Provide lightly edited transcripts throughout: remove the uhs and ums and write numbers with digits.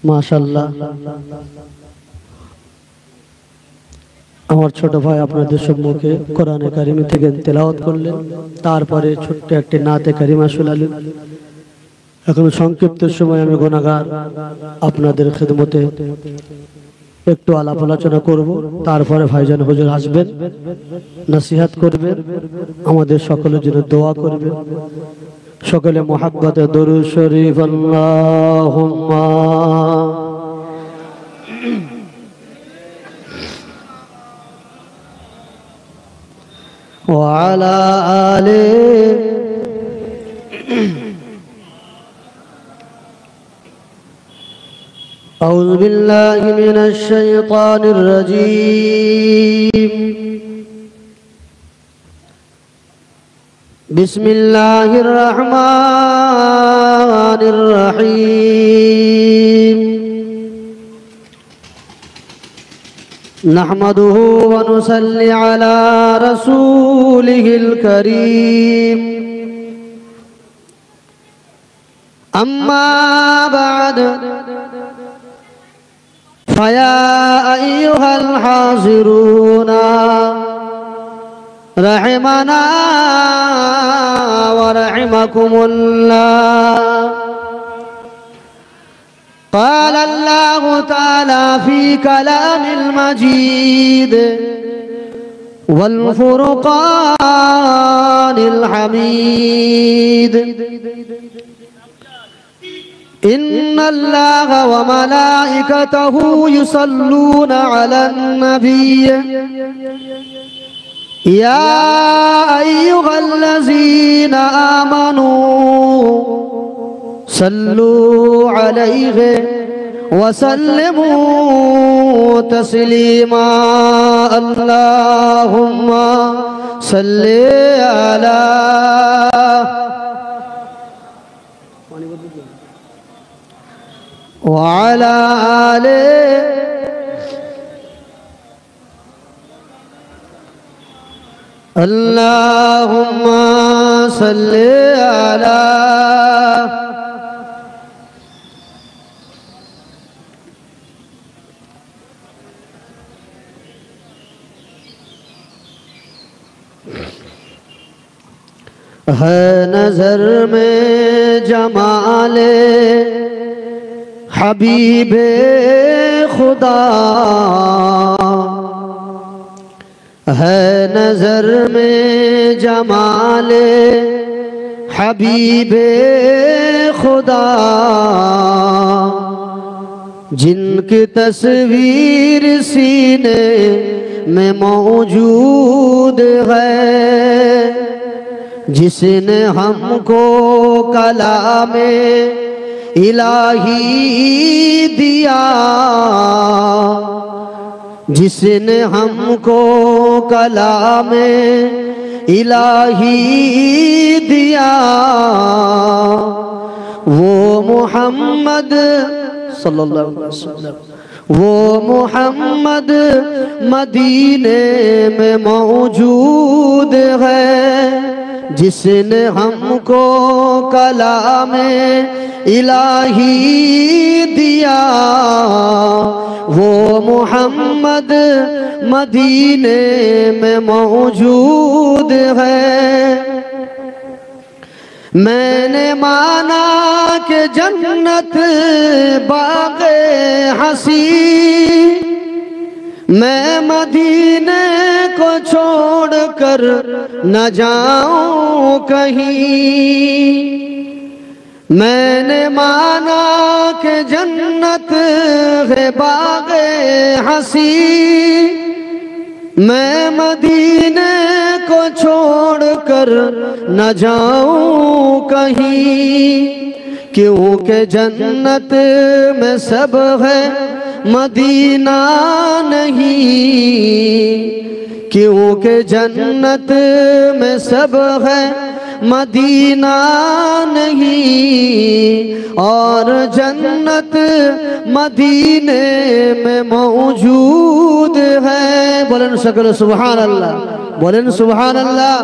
মাশাআল্লাহ আমার ছোট ভাই আপনাদের সম্মুখে কোরআনে কারিম থেকে তেলাওয়াত করলেন, তারপরে ছোট্ট একটি নাতে কারিমা শোনালেন। এখন সংক্ষিপ্ত সময় আমি গুনাহগার আপনাদের খিদমতে একটু আলাপ আলোচনা করব, তারপরে ভাইজান হুজুর আসবেন, নসিহত করবেন, আমাদের সকলের জন্য দোয়া করবেন। সকলে মুহাব্বতে দরুদ শরীফ আল্লাহুম্মা ওয়া আলা আলি أعوذ بالله من الشيطان الرجيم بسم الله الرحمن الرحيم نحمده ونصلي على رسوله الكريم أما بعد فيا أيها الحاضرون رحمنا ورحمكم الله. قال الله تعالى في كلام المجيد والفرقان الحميد إن الله وملائكته يصلون على النبي يا أيها الذين آمنوا صلوا عليه وسلموا تسليما اللهم صل على وعلى آله اللهم صل على है नजर में जमाले हबीबे खुदा है नजर में जमाले हबीबे खुदा जिनकी तस्वीर सीने में मौजूद है जिसने हमको कलामे इलाही दिया जिसने हमको कलामे इलाही दिया वो मोहम्मद सल्लल्लाहु अलैहि वसल्लम वो मोहम्मद मदीने में मौजूद है जिसने हमको कलामे इलाही दिया वो मोहम्मद मदीने में मौजूद है। मैंने माना कि जन्नत बाग़े हसी मैं मदीने को छोड़कर न जाऊं कहीं मैंने माना कि जन्नत है बाग़े हसी मैं मदीने को छोड़कर न जाऊं कहीं क्योंकि जन्नत में सब है मदीना नहीं क्योंकि जन्नत में सब है मदीना नहीं और जन्नत मदीने में मौजूद है। बोलें सकल सुभान अल्लाह बोलें सुभान अल्लाह।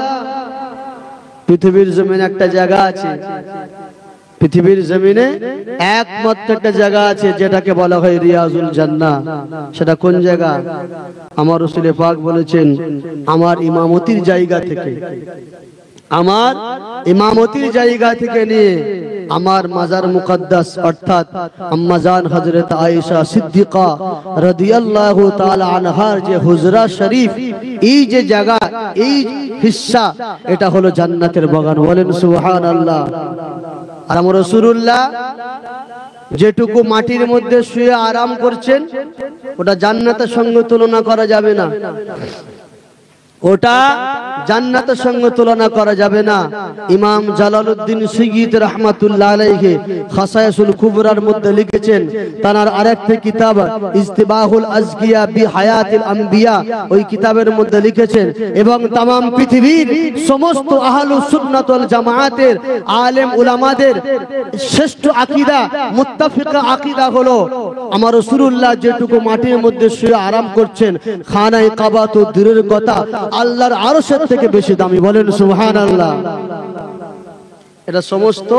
पृथ्वीर जमीन एक जगह आछे পৃথিবীর জমিনে একমাত্র একটা জায়গা আছে যেটাকে বলা হয় রিয়াজুল জান্নাহ। সেটা কোন জায়গা? আমার রাসূল পাক বলেছেন, আমার ইমামতির জায়গা থেকে, আমার ইমামতির জায়গা থেকে নিয়ে আমার মাজার মুকদ্দাস অর্থাৎ আম্মাজান হযরত আয়েশা সিদ্দিকা রাদিয়াল্লাহু তাআলা আনহার যে হুজরা শরীফ, এই যে জায়গা, এই হিস্সা, এটা হলো জান্নাতের বাগান। বলেন সুবহানাল্লাহ। আর আমার রাসূলুল্লাহ যেটুকু মাটির মধ্যে শুয়ে আরাম করছেন, ওটা জান্নাতের সঙ্গে তুলনা করা যাবে না, ওটা জান্নাতের সঙ্গে তুলনা করা যাবে না। ইমাম জালালউদ্দিন সুয়ুতী রাহমাতুল্লাহ আলাইহি খাসায়াসুল কুবরার মধ্যে লিখেছেন, তার আরেকটি কিতাব ইস্তিবাহুল আজকিয়া বিহায়াতিল আম্বিয়া, ওই কিতাবের মধ্যে লিখেছেন, এবং तमाम পৃথিবীর সমস্ত আহলুস সুন্নাত ওয়াল জামাআতের আলেম উলামাদের শ্রেষ্ঠ আকীদা, মুত্তাফিকা আকীদা হলো আমার রাসূলুল্লাহ যেটুকু মাটির মধ্যে শুয়ে আরাম করছেন, খানায়ে কাবা তো দূরের কথা, আল্লাহর আরশের থেকে বেশি দামি। বলেন সুবহানাল্লাহ। এটা সমস্ত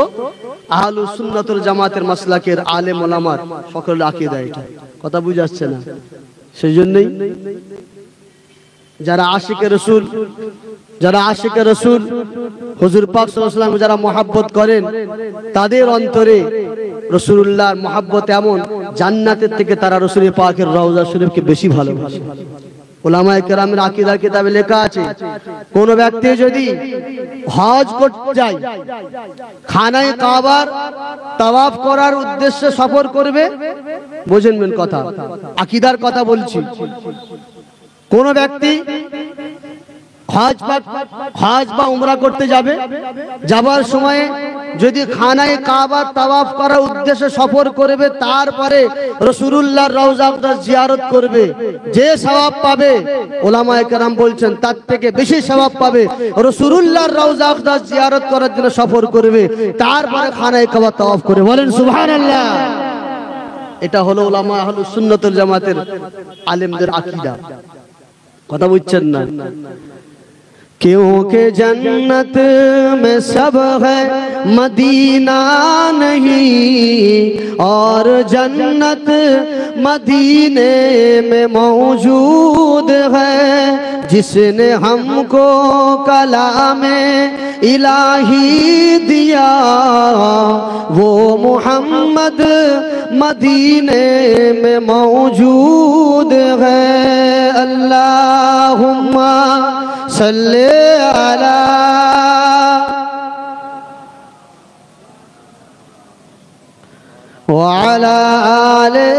আহলুস সুন্নাত ওয়াল জামাতের মাসলাকের আলেম ওলামার সকলের আকীদা। এটা কথা বুঝা যাচ্ছে না? সেজন্যই যারা আশিকে রাসূল, যারা আশিকে রাসূল হুজুর পাক সাল্লাল্লাহু আলাইহি ওয়াসাল্লাম যারা মুহাব্বত করেন, তাদের অন্তরে রাসূলুল্লাহর মুহাব্বত এমন, জান্নাতের থেকে তারা রাসূলের পাকের রওজা শরীফকে বেশি ভালোবাসে। উলামায়ে কেরামের আকীদার কিতাবে লেখা আছে, কোন ব্যক্তি যদি হজ করতে যায়, খানায়ে কাবার তাওয়াফ করার উদ্দেশ্যে সফর করবে, বুঝেনবেন কথা, আকীদার কথা বলছি। কোন ব্যক্তি হজ বা উমরা করতে যাবে, যাবার সময়ে যদি খানায়ে কাবা তাওয়াফ করার উদ্দেশ্যে সফর করবে, তারপরে রাসূলুল্লাহর রওজা জিয়ারত করবে, যে সওয়াব পাবে উলামায়ে কেরাম বলছেন তার থেকে বেশি সওয়াব পাবে রাসূলুল্লাহর রওজা জিয়ারত করার জন্য সফর করবে, তারপরে খানায়ে কাবা তাওয়াফ করে। বলেন সুবহানাল্লাহ। এটা হলো উলামা আহলুস সুন্নাত ওয়াল জামাতের আলেমদের আকীদা। কথা বুঝছেন না? क्योंकि जन्नत में सब है मदीना नहीं, और जन्नत मदीने में मौजूद है, जिसने हमको कलामे इलाही दिया, वो मोहम्मद मदीने में मौजूद है। अल्लाहुम्मा सल्ले अला व अला आले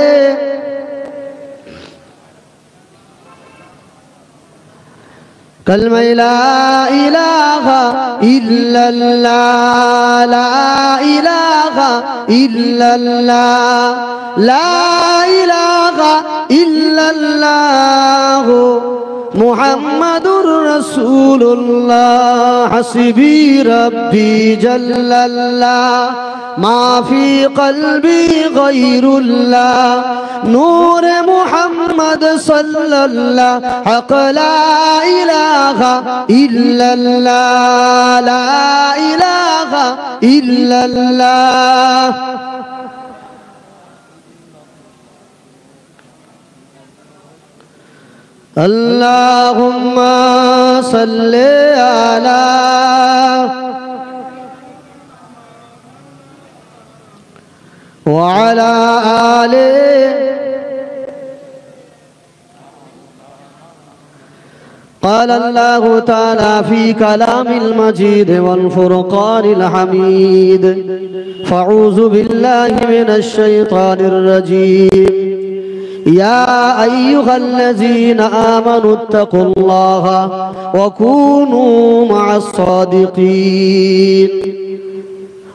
कलमा ला इलाहा इल्लल्लाह, ला इलाहा इल्लल्लाह, ला इलाहा इल्लल्लाह, मुहम्मदुर रसूलुल्लाह, हस्बी रब्बी जल्लल्लाह, माफी कल्बी गैरुल्लाह, नूर मुहम्मद सल्लल्लाह, हक ला इलाहा इल्लल्लाह, ला इलाहा इल्लल्लाह। अल्लाहुम्मा सल्ले अला व अला आले قال الله تعالى في كلام المجيد والفرقان الحميد، فاعوذ بالله من الشيطان الرجيم، يا أيها الذين آمنوا اتقوا الله وكونوا مع الصادقين.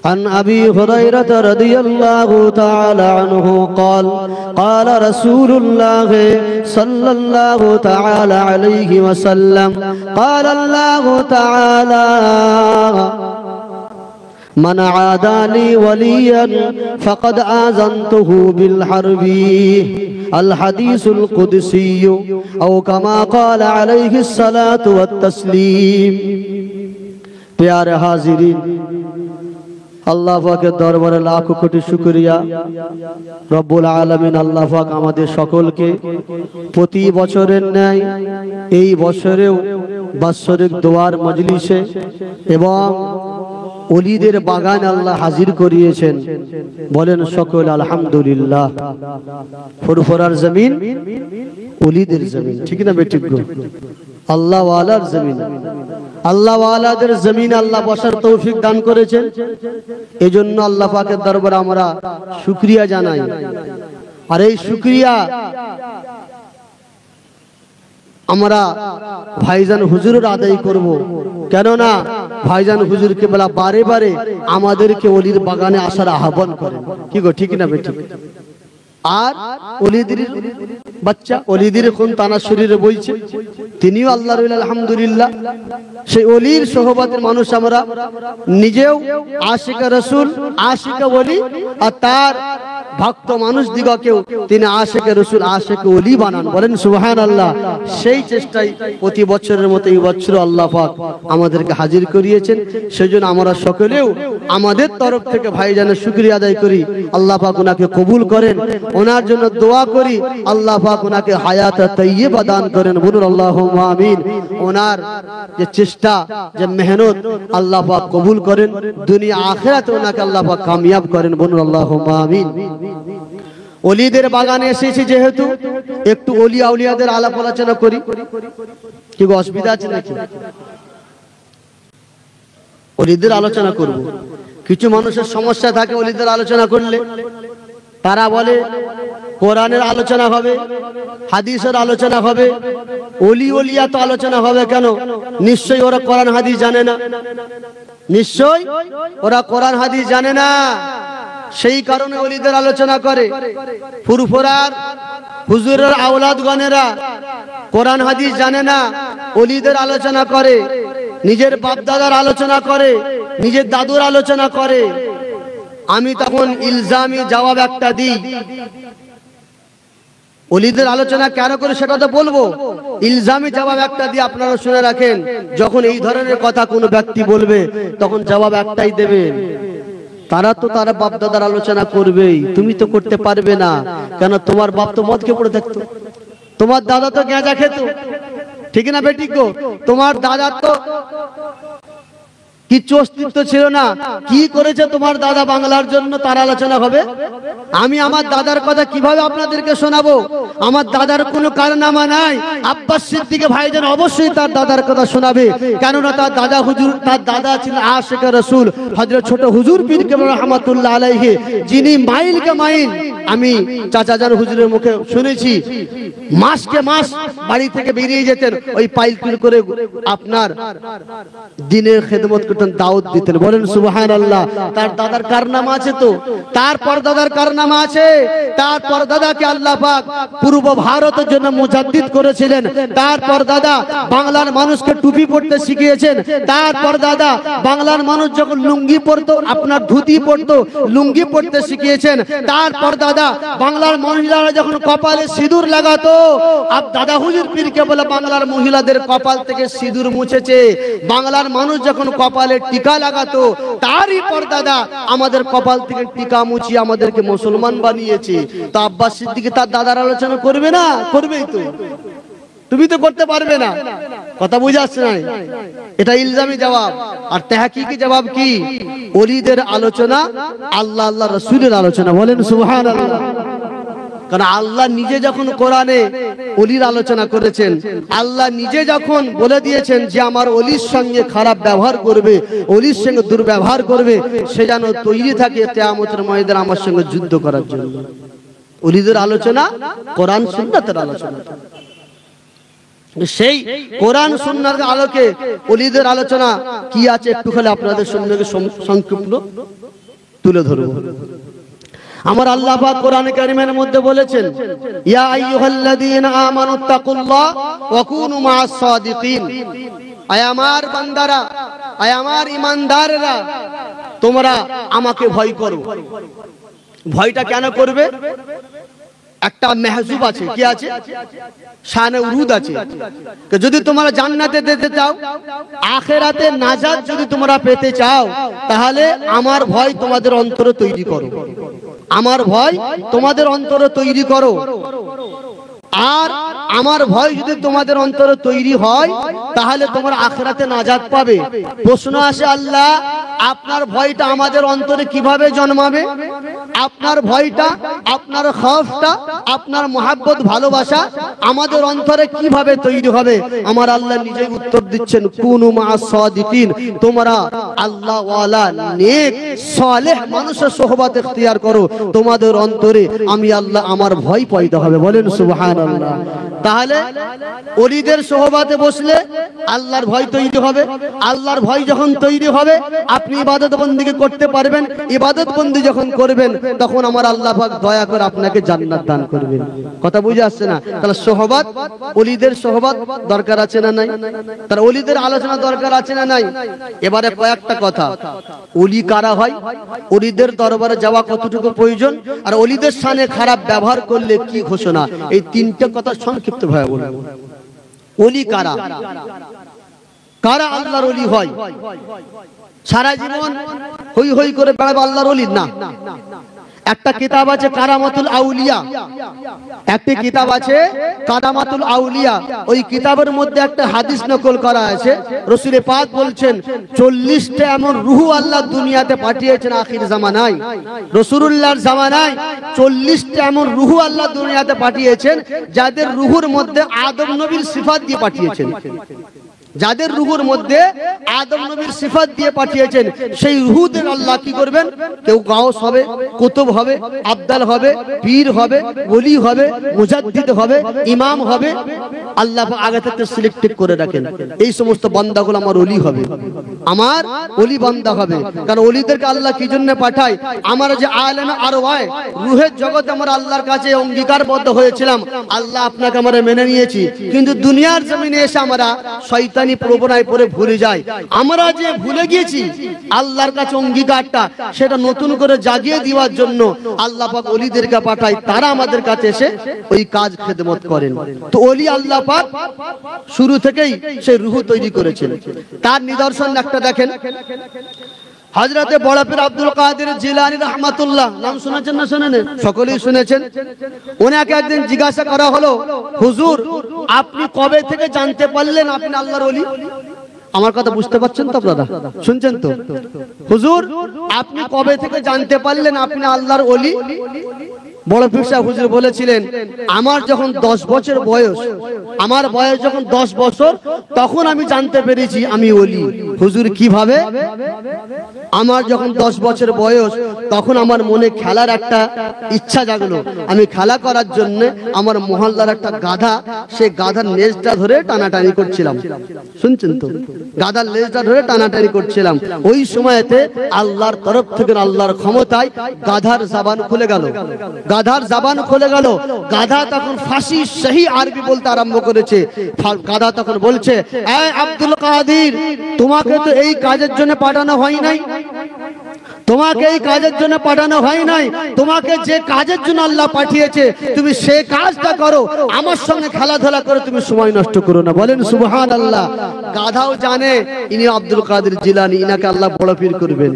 عن أبي هريرة رضي الله تعالى عنه قال قال رسول الله صلى الله تعالى عليه وسلم قال الله تعالى من عادى لي وليا فقد آذنته بالحرب، الحديث القدسي، أو كما قال عليه الصلاة والتسليم। प्यारे हाजिरीन, আল্লাহ পাকের দরবারে লাখ কোটি শুকরিয়া রব্বুল আলামিন। আল্লাহ পাক আমাদের সকলকে প্রতি বছরের ন্যায় এই বছরেও বাৎসরিক দোয়ার মজলিসে এবং ওলিদের বাগান আল্লাহ হাজির করিয়েছেন। বলেন সকল আলহামদুলিল্লাহ। ফুরফুরার জমিন ওলিদের জমিন, ঠিক না বেঠিক? আল্লাহ ওয়ালার জমিন, আল্লাহ ওয়ালাদের জমিন আল্লাহ বসার তৌফিক দান করেছেন। এজন্য আল্লাহ পাকের দরবারে আমরা শুকরিয়া জানাই। আর এই শুকরিয়া আমরা ভাইজান হুজুরের আদায় করব, কেননা ভাইজান হুজুরকে বলা বারে বারে আমাদেরকে ওলির বাগানে আসার আহ্বান করেন। কি গো, ঠিক না বেঠিক? আর ওলিদের বাচ্চা ওলিদের কোন তানা শরীরে বইছে, তিনিও আল্লাহর ওলি আলহামদুলিল্লাহ। সেই ওলির সোহবতের মানুষ আমরা, নিজেও আশিকা রাসূল আশিকা ওলি, আর তার ভক্ত মানুষ দিগকেও তিনি আশিকা রাসূল আশিকা ওলি বানান। বলেন সুবহানাল্লাহ। সেই চেষ্টায় প্রতি বছরের মতো এই বছর আল্লাহ পাক আমাদেরকে হাজির করিয়েছেন। সেজন্য আমরা সকলেও আমাদের তরফ থেকে ভাইজানের শুকরিয়া আদায় করি। আল্লাহ পাক ওনাকে কবুল করেন, ওনার জন্য দোয়া করি আল্লাহ পাক ওনাকে হায়াত তাইয়্যিবা দান করেন। বলুন আল্লাহুম্মা আমিন। ওনার যে চেষ্টা, যে মেহনত আল্লাহ পাক কবুল করেন, দুনিয়া আখিরাতে ওনাকে আল্লাহ পাক কামিয়াব করেন। বলুন আল্লাহুম্মা আমিন। ওলিদের বাগানে এসেছি যেহেতু, একটু ওলি আউলিয়াদের আলাপ আলোচনা করি। কি অসুবিধা আছে নাকি? ওলিদের আলোচনা করব। কিছু মানুষের সমস্যা থাকে ওলিদের আলোচনা করলে, তারা বলে কোরআনের আলোচনা হবে, হাদিসের আলোচনা হবে, ওলি ওলিয়া তো আলোচনা হবে কেন? নিশ্চয়ই ওরা কোরআন হাদিস জানে না, নিশ্চয়ই ওরা কোরআন হাদিস জানে না। সেই কারণে ওলিদের আলোচনা করে। ফুরফুরার হুজুরের আওলাদগণেরা কোরআন হাদিস জানে না, ওলিদের আলোচনা করে, নিজের বাপ দাদার আলোচনা করে, নিজের দাদুর আলোচনা করে। আমি তখন ইলজামি জবাব একটা দিই, ওলিদের আলোচনা কেন করে সেটা তো বলবো। ইলজামি জবাব একটা দিয়ে আপনারা শুনে রাখেন, যখন এই ধরনের কথা কোনো ব্যক্তি বলবে তখন জবাব একটাই দেবেন, তারা তো তার বাপ দাদার আলোচনা করবেই, তুমি তো করতে পারবে না। কেন? তোমার বাপ তো মদ খেয়ে পড়ে থাকতো, তোমার দাদা তো গাঁজা খেত, ঠিক না বেটি গো? তোমার দাদা তো কিচ্ছু অস্তিত্ব ছিল না, কি করেছে তোমার দাদা বাংলার জন্য, তার আলোচনা হবে। আমি আমার দাদার কথা কিভাবে আপনাদেরকে শোনাবো? আমার দাদার কোনো কারনামা নাই। আব্বাস সিদ্দিক ভাইজান অবশ্যই তার দাদার কথা শোনাবে, কেননা তার দাদা হুজুর, তার দাদা ছিলেন আশিক রাসূল হযরত ছোট হুজুর পীর কেবলা রাহমাতুল্লাহ আলাইহি, যিনি মাইলকে মাইল, আমি চাচাজান হুজুরের মুখে শুনেছি, মাসকে মাস বাড়ি থেকে বেরিয়ে যেতেন ওই পাইল করে আপনার দিনের খেদমত করতেন, দাওয়াত দিতেন। বলেন সুবহানাল্লাহ। তার দাদার কারনামা আছে তো, তার পরদাদার কারনামা আছে। তার পরদাদাকে আল্লাহ পাক পূর্ব ভারতের জন্য মুজাদ্দিদ করেছিলেন। তার পরদাদা বাংলার মানুষকে টুপি পরতে শিখিয়েছেন। তার পরদাদা বাংলার মানুষ যখন লুঙ্গি পরতো, আপনার ধুতি পরতো, লুঙ্গি পরতে শিখিয়েছেন। তার পরদাদা বাংলার মহিলারা যখন কপালে সিঁদুর লাগাতো, আব দাদা হুজুর পীর কেবলা বাংলার মহিলাদের কপাল থেকে সিঁদুর মুছেছে। বাংলার মানুষ যখন কপালে টিকা লাগাতো, তারই পরদাদা আমাদের কপাল থেকে টিকা মুছিয়ে আমাদেরকে মুসলমান বানিয়েছে। তো আব্বাস সিদ্দিক তার দাদার আলোচনা করবে না? করবেই তো, তুমি তো করতে পারবে না। কথা বুঝে আসছে না? এটা ইলজামি জবাব। আর তাহকিকি জবাব কি? ওলিদের আলোচনা আল্লাহ আল্লাহ রাসূলের আলোচনা। বলেন সুবহানাল্লাহ। কারণ আল্লাহ নিজে যখন কোরআনে ওলির আলোচনা করেছেন, আল্লাহ নিজে যখন বলে দিয়েছেন যে আমার ওলির সঙ্গে খারাপ ব্যবহার করবে, ওলির সঙ্গে দুর্ব্যবহার করবে, সে যেন তৈরি থাকে কিয়ামতের ময়দানে আমার সঙ্গে যুদ্ধ করার জন্য। ওলিদের আলোচনা কোরআন সুন্নাতের আলোচনা। সেই কোরআন সুন্নাতের আলোকে ওলিদের আলোচনা কি আছে একটু খালি আপনাদের সঙ্গে সংক্ষিপ্ত তুলে ধরব। আমার আল্লাহ পাক কোরআন কারীমের মধ্যে বলেছেন, ইয়া আইয়ুহাল্লাযীনা আমানুত্তাকুল্লাহ ওয়া কুনু মা'আস সাদিকিন। আয় আমার বান্দারা, আয় আমার ঈমানদাররা, তোমরা আমাকে ভয় করো। ভয়টা কেন করবে? একটা মেহজুব আছে, কি আছে? শানে উরুদ আছে। যদি তোমরা জান্নাতে যেতে চাও, আখিরাতে নাজাত যদি তোমরা পেতে চাও, তাহলে আমার ভয় তোমাদের অন্তরে তৈরি করো, আমার ভয় তোমাদের অন্তরে তৈরি করো। আর আমার ভয় যদি তোমাদের অন্তরে তৈরি হয়, তাহলে তোমরা আখিরাতে নাজাত পাবে। প্রশ্ন আসে, আল্লাহ আপনার ভয়টা আমাদের অন্তরে কিভাবে জন্মাবে? আপনার ভয়টা, আপনার খৌফটা, আপনার মহব্বত ভালোবাসা আমাদের অন্তরে কিভাবে তৈরি হবে? আমার আল্লাহ নিজেই উত্তর দিচ্ছেন, কুনু মা'আস সাদিকিন, তোমরা আল্লাহ ওয়ালা নেক সালেহ মানুষের সোহবত ইখতিয়ার করো, তোমাদের অন্তরে আমি আল্লাহ আমার ভয় পয়দা হবে। বলেন সুবহানাল্লাহ। তাহলে ওলিদের সোহবতে বসলে আল্লাহর ভয় তৈরি হবে। আল্লাহর ভয় যখন তৈরি হবে, আপনি ইবাদত বন্দেগী করতে পারবেন। ইবাদত বন্দি যখন করবেন, তখন আমার আল্লাহ পাক দয়া করে আপনাকে জান্নাত দান করবেন। কথা বুঝে আসছে না? তাহলে সোহবত, ওলিদের সোহবত দরকার আছে না নাই? তার ওলিদের আলোচনা দরকার আছে না নাই? এবারে কয়েকটা কথা, ওলি কারা হয়, ওলিদের দরবারে যাওয়া কতটুকু প্রয়োজন, আর ওলিদের সামনে খারাপ ব্যবহার করলে কি ঘোষণা, এই তিনটে কথা সংক্ষিপ্ত ভাবে বলবো। ওলি কারা, কারা আল্লাহর ওলি হয়? সারা জীবন হই হই করে বেড়াবে আল্লাহর ওলি না। একটা কিতাব আছে কারামাতুল আউলিয়া, একটি কিতাব আছে কারামাতুল আউলিয়া। ওই কিতাবের মধ্যে একটা হাদিস নকল করা আছে। রাসূল পাক বলছেন, 40টা এমন রূহ আল্লাহ দুনিয়াতে পাঠিয়েছেন আখির জামানায়। রাসূলুল্লাহর জামানায় 40টা এমন রূহ আল্লাহ দুনিয়াতে পাঠিয়েছেন, যাদের রূহের মধ্যে আদম নবীর সিফাত দিয়ে পাঠিয়েছেন। যাদের রূহের মধ্যে আদম নবীর সিফাত দিয়ে পাঠিয়েছেন, সেই রূহদের আল্লাহ কি করবেন? কেউ গাউস হবে, কুতুব হবে, আবদাল হবে, পীর হবে, ওলি হবে, মুজাদ্দিদ হবে, ইমাম হবে। আল্লাহ আগে থেকে সিলেক্টেড করে রাখেন, এই সমস্ত বান্দাগুলো আমার ওলি হবে, আমার ওলি বান্দা হবে। কারণ ওলিদেরকে আল্লাহ কি জন্য পাঠায়? আমরা যে আলেমে আরওয়াহ রূহের জগতে আমরা আল্লাহর কাছে অঙ্গীকারবদ্ধ হয়েছিলাম, আল্লাহ আপনাকে আমরা মেনে নিয়েছি, কিন্তু দুনিয়ার জমিনে এসে আমরা শয়তান প্রবণায় পড়ে ভুলে যায়। আমরা যে ভুলে গিয়েছি আল্লাহর কাছে অঙ্গীকারটা, সেটা নতুন করে জাগিয়ে দেওয়ার জন্য আল্লাহ পাক ওলিদেরকে পাঠায়। তারা আমাদের কাছে এসে ওই কাজ খেদমত করেন। তো ওলি আল্লাহ পাক শুরু থেকেই সেই রূহ তৈরি করেছেন। তার নিদর্শন একটা দেখেন, হযরতে বড় পীর আব্দুল কাদের জিলানী রাহমাতুল্লাহ, নাম শুনেছেন না শোনেন? সকলেই শুনেছেন। ওনাকে একদিন জিজ্ঞাসা করা হলো, হুজুর আপনি কবে থেকে জানতে পারলেন আপনি আল্লাহর ওলি? আমার কথা বুঝতে পারছেন তো আপনারা? শুনছেন তো? হুজুর আপনি কবে থেকে জানতে পারলেন আপনি আল্লাহর ওলি? বড় পীর সাহেব হুজুর বলেছিলেন, আমার যখন 10 বছর বয়স, আমার বয়স যখন 10 বছর, তখন আমি জানতে পেরেছি আমি ওলি। হুজুর কিভাবে? আমার যখন 10 বছর বয়স, তখন আমার মনে খেলার একটা ইচ্ছা জাগলো। আমি খেলা করার জন্য আমার মহল্লার একটা গাধা, সেই গাধার লেজটা ধরে টানাটানি করছিলাম। শুনছেন তো? গাধার লেজটা ধরে টানাটানি করছিলাম। ওই সময়তে আল্লাহর তরফ থেকে, আল্লাহর ক্ষমতায় গাধার জবান খুলে গেল। গাধার জবান খুলে গেল। গাধা তখন ফাঁসি সহি আরবি বলতে আরম্ভ করেছে। গাধা তখন বলছে, এই আব্দুল কাদের, তোমাকে তো এই কাজের জন্য পাঠানো হয় নাই, তোমাকে এই কাজের জন্য পাঠানো হয় নাই, তোমাকে যে কাজের জন্য আল্লাহ পাঠিয়েছে তুমি সে কাজটা করো, আমার সঙ্গে খেলাধুলা করে তুমি সময় নষ্ট করো না। বলেন সুবহানাল্লাহ। গাধাও জানে ইনি আব্দুল কাদের জিলানী, ইনাকে আল্লাহ বড় পীর করবেন।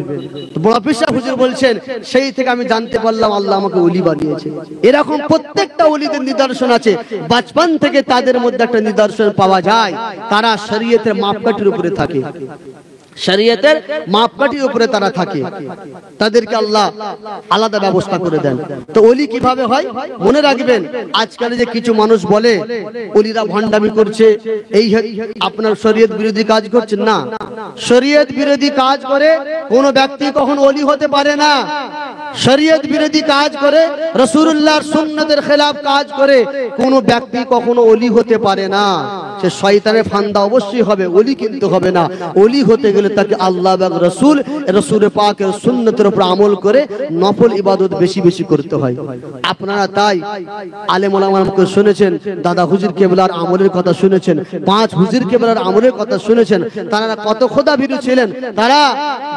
বড় পীর সাহেব হুজুর বলছেন, সেই থেকে আমি জানতে পারলাম আল্লাহ আমাকে ওলি বানিয়েছে। এরকম প্রত্যেকটা ওলিদের নিদর্শন আছে। বাচপন থেকে তাদের মধ্যে একটা নিদর্শন পাওয়া যায়, তারা শরীয়তের মাপকাঠির উপরে থাকে, শরীয়তের মাপকাঠির উপরে তারা থাকে, তাদেরকে আল্লাহ আলাদা ব্যবস্থা করে দেন। তো ওলি কিভাবে হয় মনে রাখবেন। আজকাল যে কিছু মানুষ বলে ওলিরা ভণ্ডামি করছে, এই আপনার শরীয়ত বিরোধী কাজ করছেন, না, শরীয়ত বিরোধী কাজ করে কোন ব্যক্তি কখনো ওলি হতে পারে না। শরীয়ত বিরোধী কাজ করে, রাসূলুল্লাহর সুন্নতের খেলাফ কাজ করে কোন ব্যক্তি কখনো ওলি হতে পারে না। সে শয়তানের ফান্দা অবশ্যই হবে, ওলি কিন্তু হবে না। ওলি হতে গেলে তাকে আল্লাহ এবং রাসূল, রাসূলের পাকের সুন্নতের উপর আমল করে নফল ইবাদত বেশি বেশি করতে হয়। আপনারা তাই আলেম ওলামাকে শুনেছেন, দাদা হুজুর কেবলার আমলের কথা শুনেছেন, 5 হুজুর কেবলার আমলের কথা শুনেছেন। তারা কত খোদাভীরু ছিলেন, তারা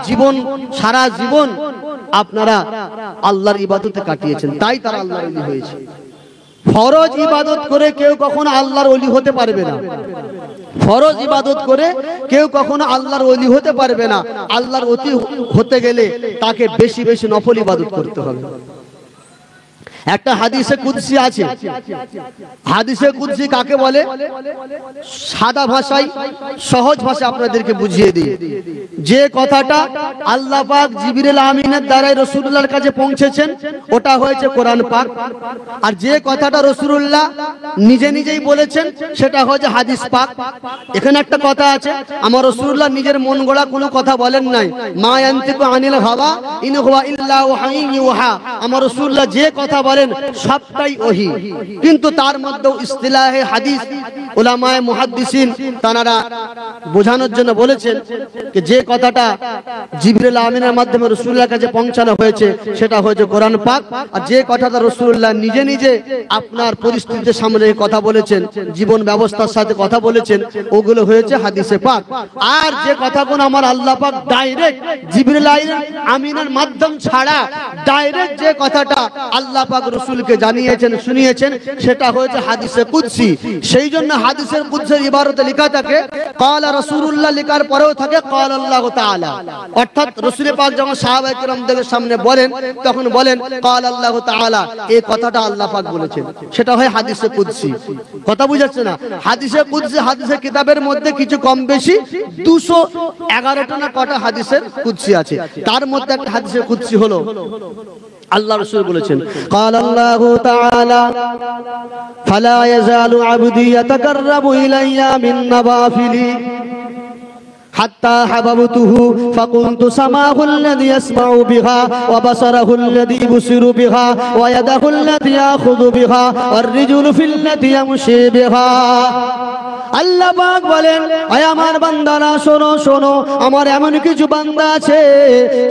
জীবন, সারা জীবন আপনারা আল্লাহর ইবাদতে কাটিয়েছেন, তাই তারা আল্লাহর ওলি হয়েছে। ফরজ ইবাদত করে কেউ কখনো আল্লাহর ওলি হতে পারবে না। ফরজ ইবাদত করে কেউ কখনো আল্লাহর ওলি হতে পারবে না। আল্লাহর ওলি হতে গেলে তাকে বেশি বেশি নফল ইবাদত করতে হবে। একটা হাদিসে কুদসি আছে। হাদিসে কুদসি কাকে বলে? সাদা ভাষায়, সহজ ভাষায় আপনাদেরকে বুঝিয়ে দিই। যে কথাটা আল্লাহ পাক জিবরিল আমিনের দ্বারাই রাসূলুল্লাহর কাছে পৌঁছেছেন ওটা হয়েছে কোরআন পাক। আর যে কথাটা রাসূলুল্লাহ নিজে নিজেই বলেছেন সেটা হয়েছে হাদিস পাক। এখানে একটা কথা আছে, আমার রাসূলুল্লাহ নিজের মন গড়া কোনো কথা বলেন নাই। মা ইয়ানতিকু আনিল হাওয়া ইন হুয়া ইল্লা ওয়াহিয়ুন ইউহা। আমার রাসূলুল্লাহ যে কথা বলেন সবটাই ওহী। কিন্তু তার মধ্যে ইসতিলাহে হাদিস উলামায়ে মুহাদ্দিসিন তারা বোঝানোর জন্য বলেছেন যে কথাটা জিবরিল আমিনের মাধ্যমে রাসূলুল্লাহর কাছে পৌঁছানো হয়েছে সেটা হচ্ছে কোরআন পাক। আর যে কথাটা রাসূলুল্লাহ নিজে নিজে আপনার পরিস্থিতির সামনে কথা বলেছেন, জীবন ব্যবস্থার সাথে কথা বলেছেন, ওগুলো হয়েছে হাদিসে পাক। আর যে কথাগুলো আমার আল্লাহ পাক ডাইরেক্ট জিবরিল আমিনের মাধ্যম ছাড়া ডাইরেক্ট যে কথাটা আল্লাহ পাক রাসূলকে জানিয়েছেন, শুনিয়েছেন, সেটা হয়েছে হাদিসে কুদসি। সেই জন্য হাদিসের কুদসির ইবারতে লেখা থাকে ক্বালা রাসূলুল্লাহ, লেখার পরেও থাকে ক্বালা আল্লাহু তাআলা। অর্থাৎ রাসূল পাক যখন সাহাবায়ে কেরামদের সামনে বলেন তখন বলেন ক্বালা আল্লাহু তাআলা, এই কথাটা আল্লাহ পাক বলেছেন, সেটা হয় হাদিসে কুদসি। কথা বুঝাচ্ছে না? হাদিসে কুদসি হাদিসের কিতাবের মধ্যে কিছু কম বেশি 211টা না কটা হাদিসের কুদসি আছে। তার মধ্যে একটা হাদিসের কুদসি হলো আল্লাহ রাসূল বলেছেন قال الله تعالى فلا يزال عبدي يتقرب الي بالنوافل حتى حببته فكنت سمعه الذي يسمع بها وبصره الذي يبصر بها ويده التي يأخذ بها والرجل في التي يمشي بها। আল্লাহ পাক বলেন, আয় আমার বান্দারা শোনো শোনো, আমার এমন কিছু বান্দা আছে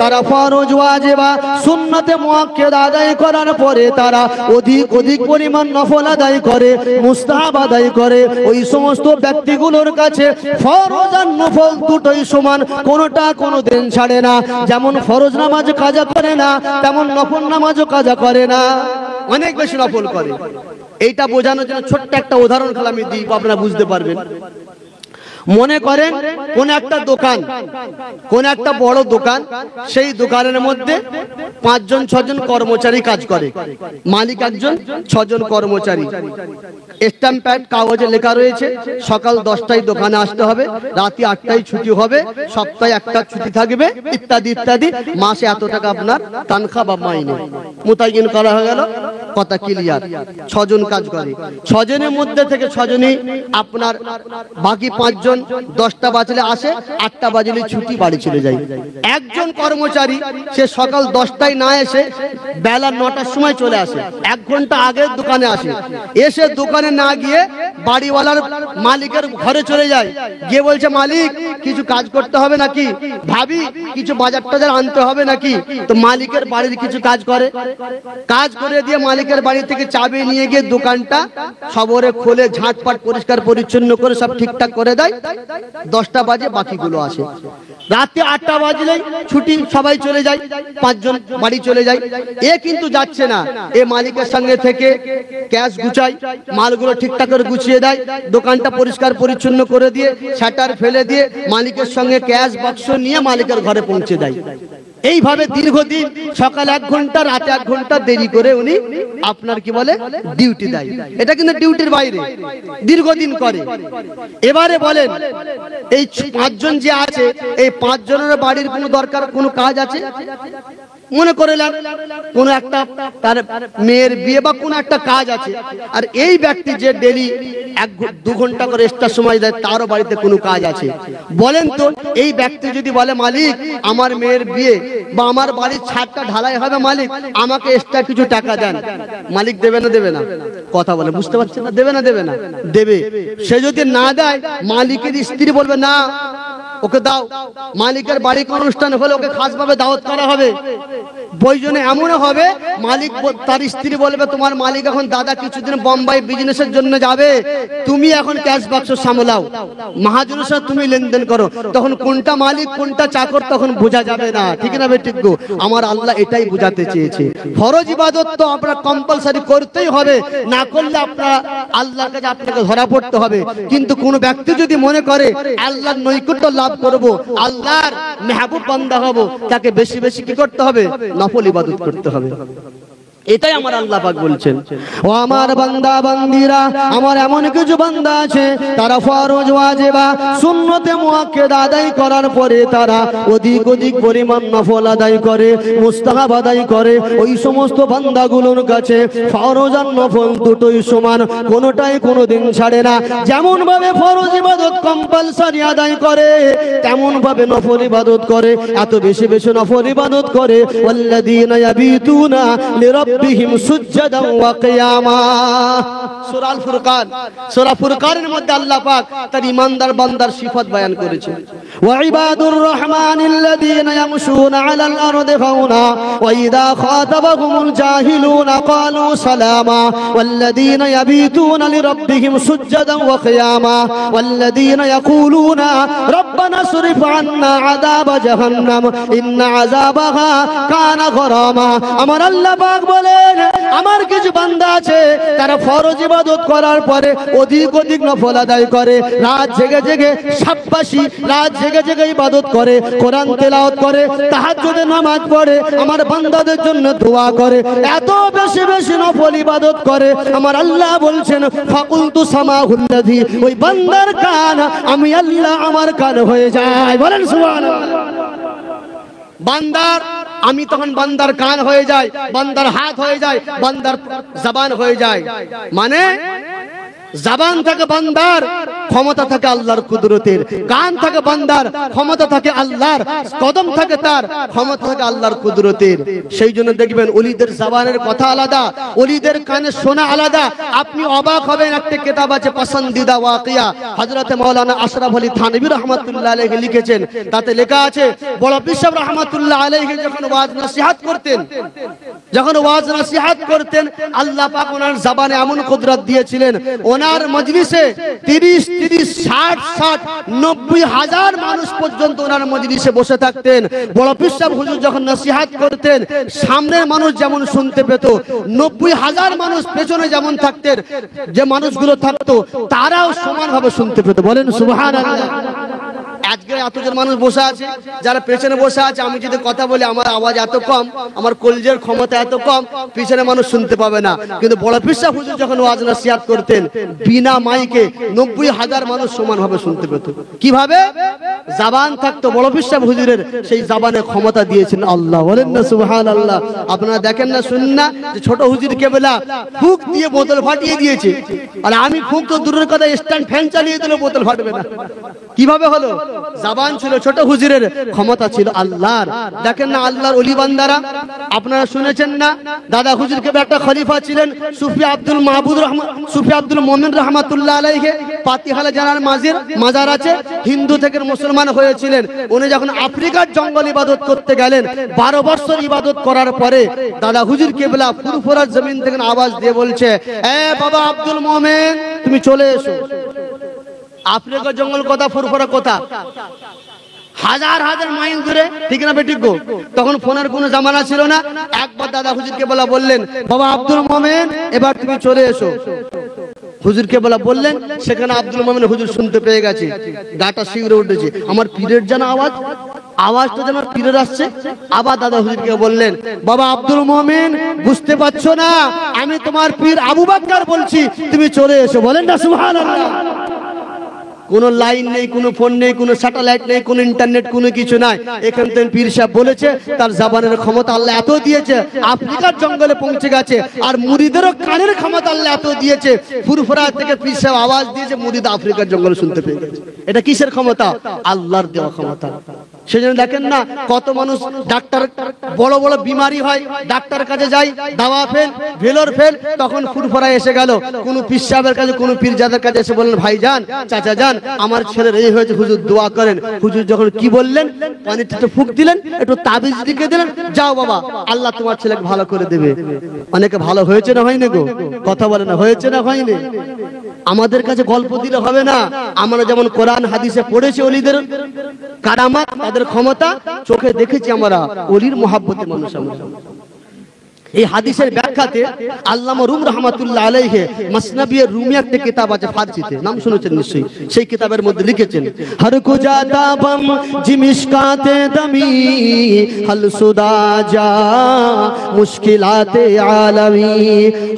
তারা ফরজ ওয়াজিবা সুন্নতে মুআক্কাদা আদায় করার পরে তারা অধিক অধিক পরিমাণ নফল আদায় করে, মুস্তাহাব আদায় করে। ওই সমস্ত ব্যক্তিগুলোর কাছে ফরজ আর নফল দুটোই সমান, কোনোটা কোনোদিন ছাড়ে না। যেমন ফরজ নামাজ কাজা করে না, তেমন নফল নামাজও কাজা করে না, অনেক বেশি নফল করে। এইটা বোঝানোর জন্য ছোট্ট একটা উদাহরণ খেলা আমি দিই, আপনারা বুঝতে পারবেন। মনে করেন কোন একটা দোকান, কোন একটা বড় দোকান, সেই দোকানের মধ্যে 5 জন 6 জন কর্মচারী কাজ করে, মালিক একজন, 6 জন কর্মচারী। স্ট্যাম্প প্যাড কাগজে লেখা রয়েছে সকাল 10টায় দোকানে আসতে হবে, রাতে 8টায় ছুটি হবে, সপ্তাহে একটা ছুটি থাকবে, ইত্যাদি ইত্যাদি। মাসে এত টাকা আপনার তানখা বা মাইনে মোতায়েন করা হয়ে গেল। কথা ক্লিয়ার? 6 জন কাজ করে, 6 জনের মধ্যে থেকে 6 জনই আপনার, বাকি 5 জন 10টা বাজলে আসে, 8টা বাজলে ছুটি, বাড়ি চলে যায়। একজন কর্মচারী সে সকাল 10টায় না এসে বেলা 9টার সময় চলে আসে, 1 ঘন্টা আগে দোকানে আসে, এসে দোকানে না গিয়ে বাড়িওয়ালার মালিকের ঘরে চলে যায়, গিয়ে বলছে মালিক কিছু কাজ করতে হবে নাকি, ভাবি কিছু বাজার টাজার আনতে হবে নাকি। তো মালিকের বাড়ির কিছু কাজ করে, কাজ করে দিয়ে মালিকের বাড়ি থেকে চাবি নিয়ে গিয়ে দোকানটা সবরে খোলে, ঝাঁটপাট পরিষ্কার পরিচ্ছন্ন করে সব ঠিকঠাক করে দেয়। 10টা বাজে বাকিগুলো আসে, রাতে 8টা বাজলেই ছুটি, সবাই চলে যায়, 5 জন বাড়ি চলে যায়। এ কিন্তু যাচ্ছে না, এ মালিকের সঙ্গে থেকে ক্যাশ গুছায়, মালগুলো ঠিকঠাক করে গুছিয়ে দেয়, দোকানটা পরিষ্কার পরিচ্ছন্ন করে দিয়ে শাটার ফেলে দিয়ে মালিকের সঙ্গে ক্যাশ বাক্স নিয়ে মালিকের ঘরে পৌঁছে দেয়। এইভাবে দীর্ঘদিন সকাল 1 ঘন্টা, রাতে 1 ঘন্টা দেরি করে উনি আপনার কি বলে ডিউটি দেয়। এটা কিন্তু ডিউটির বাইরে দীর্ঘদিন করে। এবারে বলেন এই 5 জন যে আছে, এই 5 জনের বাড়ির কোনো দরকার কোনো কাজ আছে? মনে করলেন কোন একটা তার মেয়ের বিয়ে বা কোন একটা কাজ আছে, আর এই ব্যক্তি যে ডেলি 1-2 ঘন্টা করে এক্সট্রা সময় দেয়, তারও বাড়িতে কোনো কাজ আছে। বলেন তো এই ব্যক্তি যদি বলে মালিক আমার মেয়ের বিয়ে বা আমার বাড়ির ছাদটা ঢালাই হবে, মালিক আমাকে এক্সট্রা কিছু টাকা দেন, মালিক দেবে না দেবে না? কথা বলে, বুঝতে পারছেন না? দেবে না দেবে না? দেবে। সে যদি না দেয় মালিকের স্ত্রী বলবে না ওকে দাও, মালিকের বাড়ি অনুষ্ঠান হলে ওকে খাস ভাবে দাওয়াত করা হবে, প্রয়োজনে এমন হবে মালিক তার স্ত্রী বলবে তোমার মালিক এখন দাদা কিছুদিন বোম্বাই বিজনেসের জন্য যাবে, তুমি এখন ক্যাশ বাক্স সামলাও, মহাজনের সাথে তুমি লেনদেন করো। তখন কোনটা মালিক কোনটা চাকর তখন বোঝা যাবে না, ঠিক না বেঠিক গো? আমার আল্লাহ এটাই বোঝাতে চেয়েছে। ফরজ ইবাদত তো আপনার কম্পালসারি করতেই হবে, না করলে আপনার আল্লাহর কাছে আপনাকে ধরা পড়তে হবে। কিন্তু কোন ব্যক্তি যদি মনে করে আল্লাহর নৈকট্য লাভ করব, আল্লাহর মেহবুব বান্দা হব, তাকে বেশি বেশি কি করতে হবে? নফল ইবাদত করতে হবে। এটাই আমার আল্লাহ পাক বলছেন, ও আমার বান্দা বান্দিরা, আমার এমন কিছু বান্দা আছে তারা ফরজ ওয়াজিবা সুন্নতে মুআক্কাদা আদায় করার পরে তারা অধিক পরিমাণ নফল আদায় করে, মুস্তাহাব আদায় করে। ওই সমস্ত বান্দাগুলোর কাছে ফরজ আর নফল দুটোই সমান, কোনোটাই কোনোদিন ছাড়ে না। যেমন ভাবে ফরজ ইবাদত কম্পালসারি আদায় করে, তেমন ভাবে নফল ইবাদত করে, এত বেশি বেশি নফল ইবাদত করে। ওয়াল্লাযীনা ইয়াবিতুনা লিরাব্বিহিম সুজদান ওয়া কিয়ামা। সূরা আল ফুরকান, সূরা ফুরকানের মধ্যে আল্লাহ পাক তার ঈমানদার বান্দার সিফাত বয়ান করেছেন। ওয়া ইবাদুর রহমানিল্লাযীনা ইয়ামশুনা আলাল আরদি হাওনা ওয়া ইযা খাতাবাহুমুল জাহিলুনা ক্বালু সালামা ওয়াল্লাযীনা ইয়াবিতুনা লিরাব্বিহিম সুজদান ওয়া কিয়ামা ওয়াল্লাযীনা ইয়াকুলুনা রব্বানা সরিফ আন্না আযাবা জাহান্নাম ইন্না আযাবাহা কানা গরামা। আমার আল্লাহ পাক বলেন, আমার কিছু বান্দা আছে তারা ফরজ ইবাদত করার পরে অধিক নফল আদায় করে, রাত জেগে জেগে সাব্বাসী, রাত জেগে জেগে ইবাদত করে, কোরআন তেলাওয়াত করে, তাহাজ্জুদের নামাজ পড়ে, আমার বান্দাদের জন্য দোয়া করে, এত বেশি বেশি নফল ইবাদত করে। আমার আল্লাহ বলছেন, ফাকুলতু সামাহুল্লাযী, ওই বান্দার কান আমি আল্লাহ আমার কান হয়ে যায়। বলেন সুবহানাল্লাহ। বান্দার আমি তখন বান্দার কান হয়ে যায়, বান্দার হাত হয়ে যায়, বান্দার জবান হয়ে যায়। মানে জবান থেকে বান্দার ক্ষমতা থাকে আল্লাহর কুদরতের, কান থেকে বান্দার ক্ষমতা থাকে আল্লাহর, কদম থাকে তার ক্ষমতা থাকে আল্লাহর কুদরতের। সেই জন্য দেখবেন ওলিদের জবানের কথা আলাদা, ওলিদের কানে শোনা আলাদা। আপনি অবাক হবেন, একটা কিতাব আছে পসন্দিদা ওয়াকিয়া, হযরত মাওলানা আশরাফ আলী থানভী রাহমাতুল্লাহ আলাইহি লিখেছেন। তাতে লেখা আছে, বড় পীর সাহেব রাহমাতুল্লাহ আলাইহি যখন ওয়াজ নসিহত করতেন, আল্লাহ পাক ওনার জবানে এমন কুদরত দিয়েছিলেন, ওনার মজলিসে 30, 60, 90 হাজার মানুষ পর্যন্ত ওনার মজলিসে বসে থাকতেন। বড় পীর সাহেব হুজুর যখন নসিহত করতেন, সামনের মানুষ যেমন শুনতে পেত, 90 হাজার মানুষ পেছনে যেমন থাকতেন, যে মানুষগুলো থাকতো তারাও সমানভাবে শুনতে পেত। বলেন সুবহানাল্লাহ। আজকে এতজন মানুষ বসে আছে, যারা পেছনে বসে আছে, আমি যদি কথা বলি আমার আওয়াজ এত কম, আমার কলজের ক্ষমতা এত কম, পিছনে মানুষ শুনতে পাবে না। কিন্তু বড় পীর সাহেব হুজুর যখন ওয়াজ নসিহত করতেন, বিনা মাইকে 90 হাজার মানুষ সমানভাবে শুনতে পেত। কিভাবে? জবান থাকতো বড় পীর সাহেব হুজুরের, সেই জবানে ক্ষমতা দিয়েছেন আল্লাহ। বলেন না সুবহানাল্লাহ। আপনারা দেখেন না, শুনুন না, যে ছোট হুজুর কেবলা ফুঁক দিয়ে বোতল ফাটিয়ে দিয়েছে, আর আমি ফুঁক তো দূরের কথা, স্ট্যান্ড ফ্যান চালিয়ে দিলে বোতল ফাটবে না। কিভাবে হলো? জবান ছিল ছোট হুজুরের, ক্ষমতা ছিল আল্লাহর। দেখেন না আল্লাহর ওলি বান্দারা, আপনারা শুনেছেন না, দাদা হুজুর কে একটা খলিফা ছিলেন সুফি আব্দুল মাহবুব সুফি আব্দুল মোমিন রাহমাতুল্লাহ আলাইহি, পাতিহালা জানার মাজার আছে, হিন্দু থেকে মুসলমান হয়েছিলেন। উনি যখন আফ্রিকার জঙ্গল ইবাদত করতে গেলেন, 12 বছর ইবাদত করার পরে দাদা হুজুর কেবলা ফুরফুরার জমিন থেকে আওয়াজ দিয়ে বলছে, এ বাবা আব্দুল মোমিন, তুমি চলে এসো। আফ্রিকার জঙ্গল কথা, ফুরফুরা কথা, হাজার হাজার মাইল দূরে, ঠিক না বেঠিক গো? তখন ফোনের কোনো জামানা ছিল না। একবার দাদা হুজুরকে বললেন, বাবা আব্দুল মোমিন, এবার তুমি চলে এসো। হুজুরকে বললেন, সেখানে আব্দুল মোমিন হুজুর শুনতে পেয়ে গেছে, গাটা শিউরে উঠেছে, আমার পীরের যেন আওয়াজটা যেন পীরের আসছে। আবার দাদা হুজুরকে বললেন, বাবা আব্দুল মোমিন, বুঝতে পারছো না, আমি তোমার পীর আবু বকর বলছি, তুমি চলে এসো। বলেন না সুবহানাল্লাহ। কোনো লাইন নেই, কোনো ফোন নেই, কোনো স্যাটেলাইট নেই, কোনো ইন্টারনেট, কোনো কিছু নাই। এখান থেকে পীর সাহেব বলেছে, তার জবানের ক্ষমতা আল্লাহ এত দিয়েছে, আফ্রিকার জঙ্গলে পৌঁছে গেছে। আর মুরিদেরও কানের ক্ষমতা আল্লাহ এত দিয়েছে, ফুরফুরা থেকে পীর সাহেব আওয়াজ দিয়েছে, মুরিদ আফ্রিকার জঙ্গলে শুনতে পেয়ে গেছে। এটা কিসের ক্ষমতা? আল্লাহর দেওয়া ক্ষমতা। সেজন্য দেখেন না কত মানুষ ডাক্তার বড় বড় বিমারি হয়, ডাক্তার কাছে যায়, দাওয়া ফেল, ভেলোর ফেল, তখন ফুরফুরা এসে গেল, কোন পীর সাহেবের কাছে, কোন পীরজাদার কাছে এসে বললেন, ভাইজান, চাচা যান, আমার ছেলের এই হয়েছে, হুজুর দোয়া করেন। হুজুর যখন কি বললেন, পানিতে একটু ফুঁক দিলেন, একটু তাবিজ লিখে দিলেন, যাও বাবা, আল্লাহ তোমার ছেলেকে ভালো করে দেবে। অনেকে ভালো হয়েছে না হয়নি গো? কথা বলে না, হয়েছে না হয়নি? আমাদের কাছে গল্প দিলে হবে না। আমরা যেমন কোরআন হাদিসে পড়েছি ওলিদের কারামাত, তাদের ক্ষমতা, চোখে দেখেছি আমরা, ওলির মহাব্বতে মানুষ আমরা। এই হাদিসের ব্যাখ্যাতে আল্লামা রুম রাহমাতুল্লাহ আলাইহি মাসনাবিয়ে রুমি একটা কিতাব আছে ফারসিতে, নাম শুনেছেন নিশ্চয়ই। সেই কিতাবের মধ্যে লিখেছেন, হর কুজা দাবম জিমিশকাতে দমি হল সুদাজা মুশকিলাতে আলামি।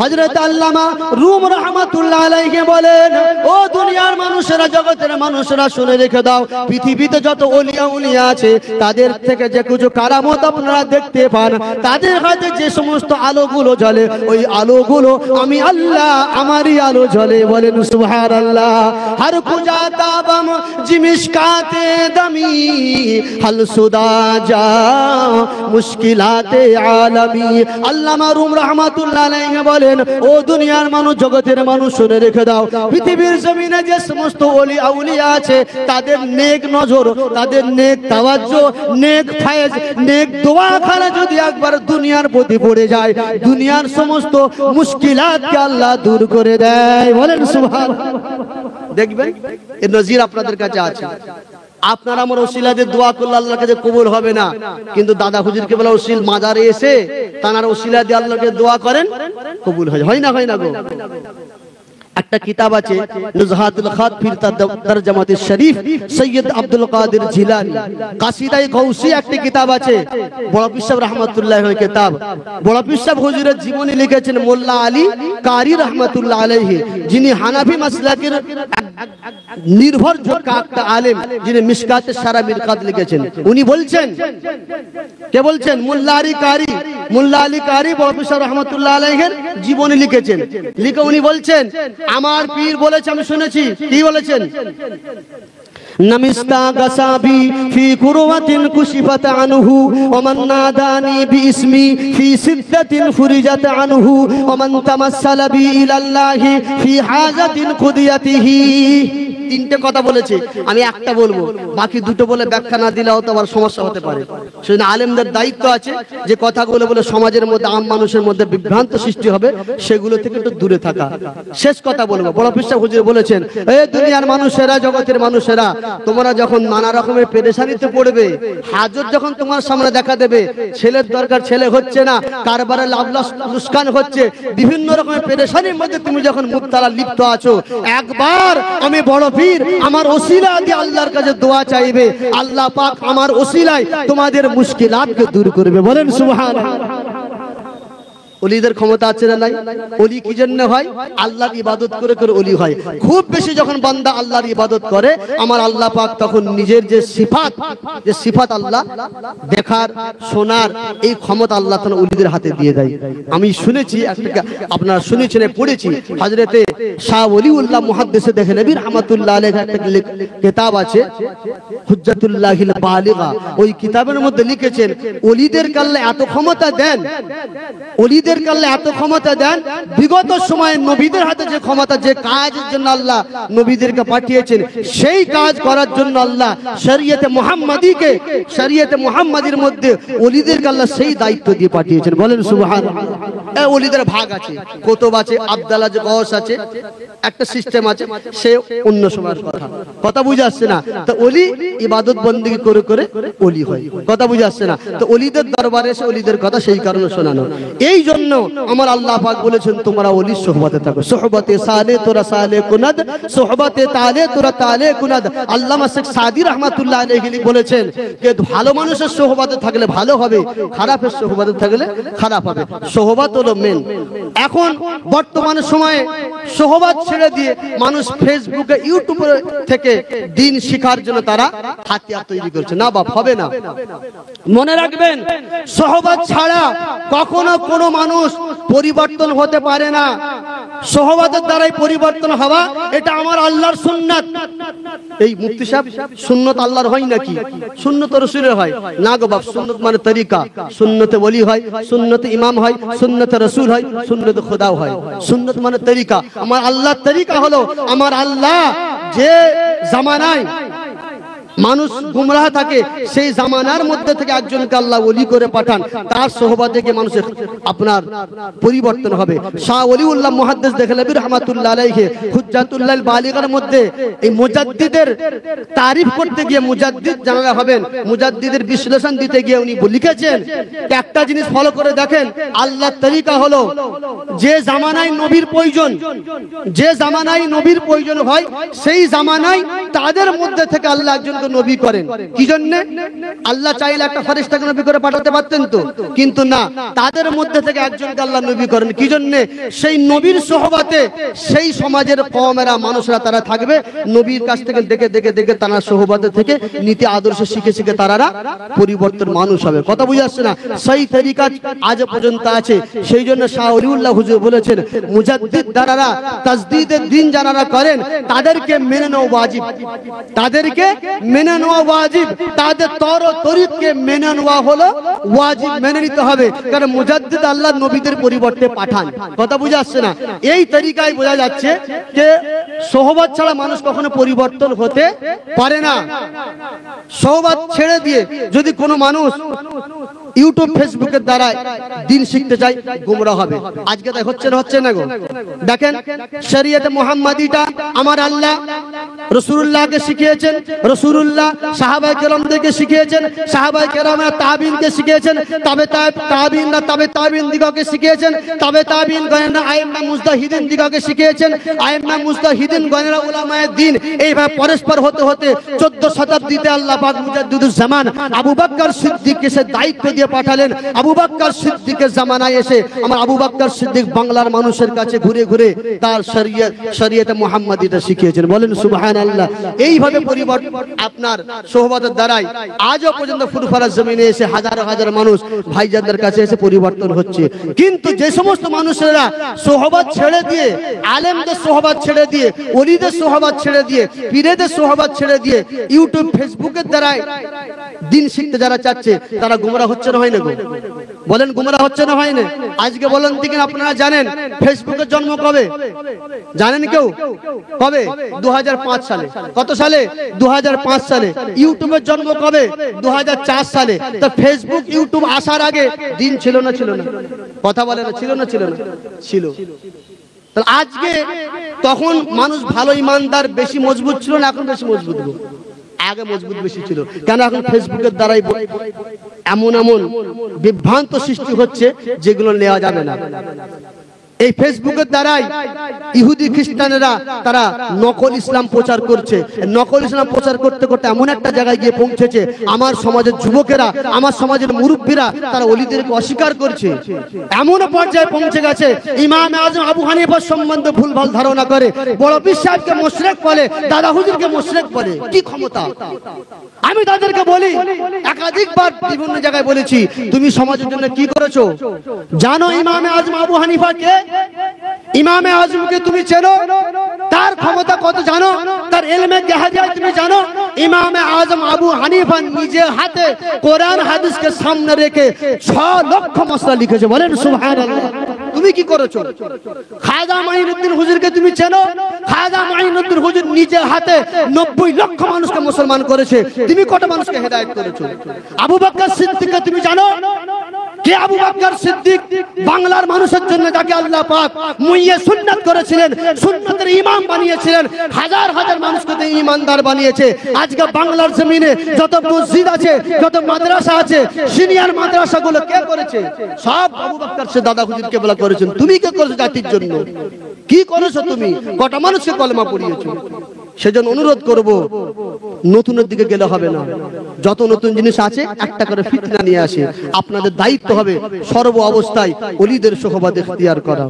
হযরত আল্লামা রুম রাহমাতুল্লাহ আলাইহি বলেন, ও দুনিয়ার মানুষেরা, জগতের মানুষেরা, শুনে রেখে দাও, পৃথিবীতে যত ওলিয়া উলিয়া আছে, তাদের থেকে যে কিছু কারামত আপনারা দেখতে পান, তাদের হাতে যে সমস্ত আলোগুলো জ্বলে, ওই আলোগুলো আমি আল্লাহ, আমারই আলো জ্বলে। বলেন সুবহানাল্লাহ। হর কুজা তাবাম জিমিশকাতে দমি হল সুদাজা মুশকিলাতে আলামি। আল্লামা রুম রাহমাতুল্লাহ আলাইহি বলেন, ও দুনিয়ার মানুষ, জগতের মানুষ, শুনে রেখে দাও, পৃথিবীর জমিনে যে সমস্ত ওলি আউলিয়া আছে, তাদের নেক নজর, তাদের নেক তাওয়াজ্জু, নেক ফায়েজ, নেক দোয়াখানা যদি একবার দুনিয়ার প্রতি পড়ে যায়, দুনিয়ার সমস্ত মুশকিলাতকে আল্লাহ দূর করে দেয়। বলেন সুবহানাল্লাহ। দেখবেন এর নজির আপনাদের কাছে আছে। আপনারা আমার ওসিলা দিয়ে দোয়া করলে আল্লাহর কাছে কবুল হবে না, কিন্তু দাদা হুজুরকে বলা ওসিল মাজারে এসে তানার ওসিলা দিয়ে আল্লাহকে দোয়া করেন, কবুল হয় না? হয় না গো? একটা কিতাব আছে নুজহাতুল খাত ফি তরজমাত শরীফ সৈয়দ আব্দুল কাদের জিলানী, কাসিদায়ে গৌসি একটা কিতাব আছে, বড় পীর সাহেব রাহমাতুল্লাহ আলাইহি কিতাব। বড় পীর সাহেব হুজুরের জীবনী লিখেছেন মোল্লা আলী কারি রাহমাতুল্লাহ আলাইহি, যিনি হানাফি মাসলাকের নির্ভরযোগ্য একটা আলেম, যিনি মিশকাতে সারা মিরকাত লিখেছেন। উনি বলছেন, কে বলছেন? মোল্লা আলী কারি। মোল্লা আলী কারি বড় পীর সাহেব রাহমাতুল্লাহ আলাইহির জীবনী লিখেছেন। লিখে উনি বলছেন, আমার পীর বলেছে, আমি শুনেছি, কি বলেছেন? নমিস্তা গাসাবি ফি কুরওয়াতিন কুশিফাত আনহু ওয়া মান নাদানি বিইসমি ফি সিদ্দাতিন ফুরিজাত আনহু ওয়া মান তামাসসালা বি ইলাল্লাহি ফি হাজাতিন কুদিয়াতিহি। তিনটে কথা বলেছে, আমি একটা বলবো, বাকি দুটো বলে ব্যাখ্যা না দিলেও তো আবার সমস্যা হতে পারে। সেজন্য আলেমদের দায়িত্ব আছে যে কথাগুলো বলে সমাজের মধ্যে, আম মানুষের মধ্যে বিভ্রান্ত সৃষ্টি হবে, সেগুলো থেকে একটু দূরে থাকা। শেষ কথা বলবো, বড় পীর সাহেব হুজুর বলেছেন, এই দুনিয়ার মানুষেরা, জগতের মানুষেরা, তোমরা যখন নানা রকমের পেরেশানিতে পড়বে, হাজত যখন তোমার সামনে দেখা দেবে, ছেলের দরকার ছেলে হচ্ছে না, কারবারে লাভ লুসকান হচ্ছে, বিভিন্ন রকমের পেরেশানির মধ্যে তুমি যখন মুবতালা লিপ্ত আছো, একবার আমি বড় পীর আমার ওসিলা দিয়ে আল্লাহর কাছে দোয়া চাইবে, আল্লাহ পাক আমার ওসিলায় তোমাদের মুশকিলাতকে দূর করবে। বলেন সুবহানাল্লাহ। ওলিদের ক্ষমতা আছে না নাই? ওলি কি জন্য হয়? আল্লাহর ইবাদত করে করে ওলি হয়। খুব বেশি যখন বান্দা আল্লাহর ইবাদত করে, আমার আল্লাহ পাক তখন নিজের যে সিফাত আল্লাহ দেখার, শোনার, এই ক্ষমতা আল্লাহ তাআলা ওলিদের হাতে দিয়ে দেয়। আমি শুনেছি, আপনারা শুনেছেন, পড়েছি, হযরতে শাহ ওলিউল্লাহ মুহাদ্দিসে দেহলভী রাহমাতুল্লাহ আলাইহি একটা কিতাব আছে হুজ্জাতুল্লাহিল বালিগা। ওই কিতাবের মধ্যে লিখেছেন, ওলিদেরকে আল্লাহ এত ক্ষমতা দেন, ওলিদের এত ক্ষমতা দেন, বিগত সময়ে নবীদের হাতে যে ক্ষমতা, যে কাজের জন্য আল্লাহ নবীদেরকে পাঠিয়েছেন, সেই কাজ করার জন্য আল্লাহ শরীয়তে মুহাম্মাদিকে, শরীয়তে মুহাম্মাদির মধ্যে ওলিদেরকে আল্লাহ সেই দায়িত্ব দিয়ে পাঠিয়েছেন। বলেন সুবহানাল্লাহ। এই ওলিদের ভাগ আছে, কুতুব আছে, আব্দাল আছে, গওস আছে, একটা সিস্টেম আছে, সে অন্য সময়ের কথা বুঝে আসছে না। তো ওলি ইবাদত বন্দেগী করে করে ওলি হয়, কথা বুঝে আসছে না। তো ওলিদের দরবারে এসে ওলিদের কথা সেই কারণে শোনানো। এই জন্য আমার আল্লাহ পাক বলেছেন, তোমরা ওলির সোহবতে থাকো। সোহবতে সালে তোরা সালে কুনাদ, সোহবতে তালে তোরা তালে কুনাদ। আল্লামা শেখ সাদি রাহমাতুল্লাহ আলাইহি বলেছেন যে ভালো মানুষের সোহবতে থাকলে ভালো হবে, খারাপের সোহবতে থাকলে খারাপ হবে। সোহবত হলো মেন। এখন বর্তমান সময়ে সোহবত ছেড়ে দিয়ে মানুষ ফেসবুকে, ইউটিউবে থেকে দিন শিখার জন্য তারা হাতিয়ার তৈরি করছে। না বাপ, হবে না। মনে রাখবেন, সোহবত ছাড়া কখনো কোনো মানুষ পরিবর্তন হতে পারে না। সোহবতের দ্বারাই পরিবর্তন হওয়া, এটা আমার আল্লাহর সুন্নাত। এই মুফতি সাহেব, সুন্নত আল্লাহর হয় নাকি? সুন্নত রাসূলের হয় না গো বাপ। সুন্নত মানে তরিকা, সুন্নতে ওলি হয়, সুন্নতে ইমাম হয়, সুন্নতে রাসূল হয়, সুন্নতে খোদাও হয়। সুন্নত মানে তরিকা। আমার আল্লাহর তরিকা হলো, আমার আল্লাহ যে জামানায় মানুষ গুমরাহ থাকে, সেই জামানার মধ্যে থেকে একজনকে আল্লাহ ওলি করে পাঠান, তার সোহবতে গিয়ে মানুষের আপনার পরিবর্তন হবে। শাহ ওলিউল্লাহ মুহাদ্দিস দেখলেবি রাহমাতুল্লাহ আলাইহি হুজ্জাতুল্লাহ বালিগার মধ্যে এই মুজাদ্দিদের তারিফ করতে গিয়ে, মুজাদ্দিদ যারা হবেন, মুজাদ্দিদের বিশ্লেষণ দিতে গিয়ে উনি লিখেছেন, একটা জিনিস ফলো করে দেখেন, আল্লাহর তরিকা হলো যে জামানায় নবীর প্রয়োজন, যে জামানায় নবীর প্রয়োজন হয়, সেই জামানায় তাদের মধ্যে থেকে আল্লাহ একজনকে নবী করেন। কি জন্য? আল্লাহ চাইলে একটা ফেরেশতাকে নবী করে পাঠাতে পারতেন তো, কিন্তু না, তাদের মধ্যে থেকে একজনকে আল্লাহ নবী করেন। কি জন্য? সেই নবীর সোহবতে সেই সমাজের কওমেরা, মানুষরা তারা থাকবে, নবীর কাছ থেকে দেখে দেখে দেখে তারা সোহবতে থেকে নীতি আদর্শ শিখে শিখে তারা পরিবর্তন মানুষ হবে। কথা বুঝে আসছে না? সেই তরিকা আজ পর্যন্ত আছে। সেই জন্য শাহ ওলিউল্লাহ হুজুর বলেছেন, মুজাদ্দিদ যারা তাজদীদের দিন যারা করেন, তাদেরকে মেনে নেওয়া ওয়াজিব, তাদেরকে মেনে নেওয়া ওয়াজিব, তাদের তরিককে মেনে নেওয়া হলো ওয়াজিব, মেনে নিতে হবে। কারণ মুজাদ্দিদ আল্লাহ নবীদের পরিবর্তে পাঠান। কথা বুঝে আসছে না? এই তরিকায় বোঝা যাচ্ছে যে সোহবত ছাড়া মানুষ কখনো পরিবর্তন হতে পারে না। সোহবত ছেড়ে দিয়ে যদি কোনো মানুষ ইউটিউব ফেসবুকের দ্বারা দিন শিখতে চাই, গুমরাহ হবে। আজকে তাই হচ্ছে না গো। দেখেন, শরীয়তে মুহাম্মাদিটা আমার আল্লাহ রাসূলুল্লাহকে শিখিয়েছেন, রাসূলুল্লাহ সাহাবায়ে কেরামদেরকে শিখিয়েছেন, সাহাবায়ে কেরামরা তাবিঈনকে শিখিয়েছেন, তাবিঈনরা তাবিঈন দিগকে শিখিয়েছেন, তাবিঈন গণেরা আইম্মা মুজতাহিদিন দিগকে শিখিয়েছেন, আইম্মা মুজতাহিদিন গণেরা উলামায়ে দ্বীন। এইভাবে পরস্পর হতে হতে 14 শতাব্দীতে আল্লাহ পাক মুজাদ্দিদুজ জামান আবু বকর সিদ্দিককে সে দায়িত্ব দিয়ে পাঠালেন। আবু বকর সিদ্দিকের জামানায় এসে আমার আবু বকর সিদ্দিক বাংলার মানুষের কাছে ঘুরে ঘুরে তার শরীয়তে মুহাম্মাদিটা শিখিয়েছেন। বলেন সুবহানাল্লাহ। এইভাবে পরিবর্তন আপনার সোহবতের দ্বারাই আজও পর্যন্ত ফুরফুরা জমিনে এসে হাজার হাজার মানুষ ভাইজানদের কাছে এসে পরিবর্তন হচ্ছে। কিন্তু যে সমস্ত মানুষেরা সোহবত ছেড়ে দিয়ে, আলেমদের সোহবত ছেড়ে দিয়ে, ওলিদের সোহবত ছেড়ে দিয়ে, পীরেদের সোহবত ছেড়ে দিয়ে ইউটিউব ফেসবুকের দ্বারাই দিন শিখতে যারা চাচ্ছে, তারা গুমরাহ হচ্ছে না হয় না গো? বলেন গুমরাহ হচ্ছে না হয় না? আজকে বলেন দিকে, আপনারা জানেন ফেসবুকের জন্ম কবে? জানেন কেউ? কবে? 2005 সালে। কত সালে? 2005 সালে। ইউটিউবের জন্ম কবে? 2004 সালে। তো ফেসবুক ইউটিউব আসার আগে দিন ছিল না ছিল না? কথা বলে না, ছিল না ছিল না? ছিল। তাহলে আজকে তখন মানুষ ভালো ইমানদার বেশি মজবুত ছিল না এখন বেশি মজবুত? আগে মজবুত বেশি ছিল। কেন? এখন ফেসবুকের দ্বারাই এমন এমন বিভ্রান্ত সৃষ্টি হচ্ছে যেগুলো নেওয়া যাবে না। এই ফেসবুকের দ্বারাই ইহুদি খ্রিস্টানেরা তারা নকল ইসলাম প্রচার করছে। নকল ইসলাম প্রচার করতে করতে এমন একটা জায়গায় গিয়ে পৌঁছেছে, আমার সমাজের যুবকেরা, আমার সমাজের মুরব্বীরা তারা ওলিদেরকে অস্বীকার করছে। এমন পর্যায়ে পৌঁছে গেছে, ইমাম আজম আবু হানিফার সম্বন্ধে ভুলভাল ধারণা করে, বড় পীর সাহেবকে মুশরিক বলে, দাদা হুজুরকে মুশরিক বলে। কি ক্ষমতা! আমি তাদেরকে বলি, একাধিকবার বিভিন্ন জায়গায় বলেছি, তুমি সমাজের জন্য কি করেছো জানো? ইমাম আজম আবু হানিফাকে, ইমামে আজমকে তুমি চেনো? তার ক্ষমতা কত জানো? তার ইলমে গাহাদিয়া তুমি জানো? ইমামে আজম আবু হানিফা নিজে হাতে কোরআন হাদিসকে সামনে রেখে 6 লক্ষ মাসলা লিখেছে। বলেন সুবহানাল্লাহ। তুমি কি করেছো? খাজা মাইনুদ্দিন হুজুরকে তুমি চেনো? খাজা মাইনুদ্দিন হুজুর নিজে হাতে 90 লক্ষ মানুষকে মুসলমান করেছে। তুমি কত মানুষকে হেদায়েত করেছো? আবু বকর সিদ্দিককে তুমি জানো? কে আবু বকর সিদ্দিক? বাংলার মানুষের জন্য যাকে আল্লাহ পাক মুইয়ে সুন্নাত করেছিলেন, সুন্নাতের ইমাম বানিয়েছিলেন, হাজার হাজার মানুষকে ঈমানদার বানিয়েছে। আজকে বাংলার জমিনে যত মসজিদ আছে, যত মাদ্রাসা আছে, সিনিয়র মাদ্রাসাগুলো কে করেছে? সব আবু বকর সে দাদা হুজুরকে বলা করেছেন। তুমি কে করেছো জাতির জন্য? কি করেছো তুমি? কত মানুষকে কলেমা পড়িয়েছো? সেজন্য অনুরোধ করব, নতুনের দিকে গেলে হবে না। যত নতুন জিনিস আছে একটা করে ফিতনা নিয়ে আসে। আপনাদের দায়িত্ব হবে সর্ব অবস্থায় ওলিদের সোহবত ইখতিয়ার করা।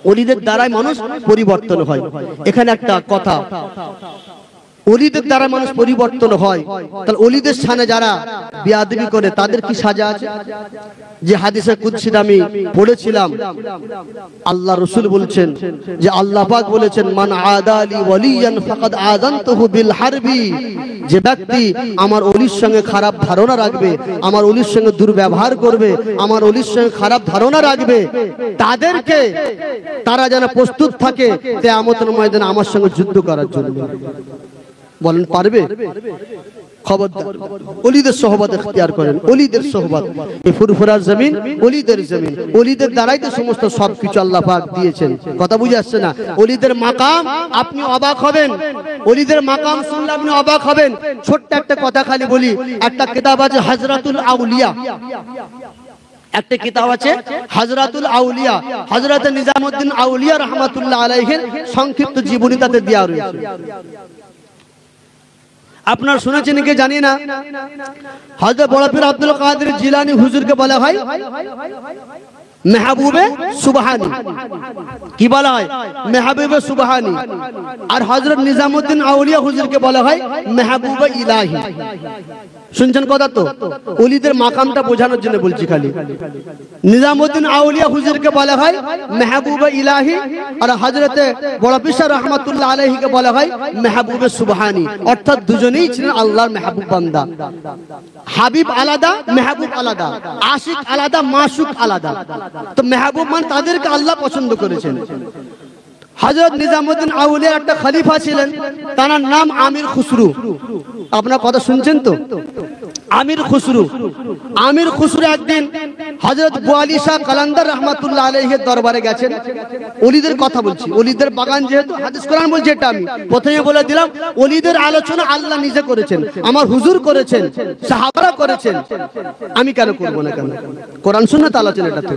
ওলিদের দ্বারাই মানুষ পরিবর্তন হয়। এখানে একটা কথা, ওলিদের দ্বারা মানুষ পরিবর্তন হয়, তাহলে ওলিদের সামনে যারা বেয়াদবি করে তাদের কি সাজা আছে? যে হাদিসে কুদসিতে আমি পড়েছিলাম, আল্লাহ রাসূল বলছেন যে আল্লাহ পাক বলেছেন, মান আদালি ওয়ালিয়ান ফাকাদ আযানতুহু বিল হারবি, যে ব্যক্তি আমার ওলির সঙ্গে খারাপ ধারণা রাখবে, আমার ওলির সঙ্গে দুর্ব্যবহার করবে, আমার ওলির সঙ্গে খারাপ ধারণা রাখবে, তাদেরকে তারা যেন প্রস্তুত থাকে কিয়ামতের ময়দানে আমার সঙ্গে যুদ্ধ করার জন্য। বলেন পারবে? খবরদার ওলিদের সোহবত ইখতিয়ার করেন। ওলিদের সোহবত, এই ফুরফুরার জমিন ওলিদের জমিন, ওলিদের দ্বারাই তো সমস্ত সবকিছু আল্লাহ পাক দিয়েছেন। কথা বুঝে আসছে না? ওলিদের মাকাম আপনি অবাক হবেন, ওলিদের মাকাম শুনলে আপনি অবাক হবেন। ছোট্ট একটা কথা খালি বলি, একটা কিতাব আছে হযরতুল আউলিয়া, একটা কিতাব আছে হযরতুল আউলিয়া, হযরত নিজামউদ্দিন আউলিয়া রাহমাতুল্লাহ আলাইহির সংক্ষিপ্ত জীবনী তাতে দেওয়া রয়েছে। আপনারা শুনেছেন কি জানি না, হযরত বড় পীর আব্দুল কাদের জিলানী হুজুরকে বলা হয় মেহবুবে সুবহানী। কি বলা হয়? মেহবুবে সুবহানী। আর হযরত নিজামউদ্দিন আউলিয়া হুজুরকে বলা হয় মেহবুবে ইলাহি। শুনছেন কথা তো? ওলিদের মাকামটা বোঝানোর জন্য বলছি খালি। নিজামউদ্দিন আউলিয়া হুজুরকে বলা হয় মেহবুবে ইলাহি, আর হযরতে বড় পীর রাহমাতুল্লাহ আলাইহিকে বলা হয় মেহবুবে সুবহানী। অর্থাৎ দুজনেই ছিলেন আল্লাহর মেহবুব বান্দা। হাবিব আলাদা, মেহবুব আলাদা, আশিক আলাদা, মাশুক আলাদা। তো মেহবুব মানে তাদেরকে আল্লাহ পছন্দ করেছেন। হযরত নিজামউদ্দিন আউলিয়া একটা খলিফা ছিলেন, তার নাম আমির খুসরু। আপনারা কথা শুনছেন তো? আমির খুসরু। আমির খুসরু একদিন হযরত বুয়ালি শাহ কালান্দার রাহমাতুল্লাহ আলাইহির দরবারে গেছেন। ওলিদের কথা বলছি, ওলিদের বাগান যেহেতু হাদিস কোরআন বলছে, এটা আমি প্রথমে বলে দিলাম। ওলিদের আলোচনা আল্লাহ নিজে করেছেন, আমার হুজুর করেছেন, সাহাবারা করেছেন, আমি কেন করব না? কেন? কোরআন সুন্নাত আলোচনা এটাতে।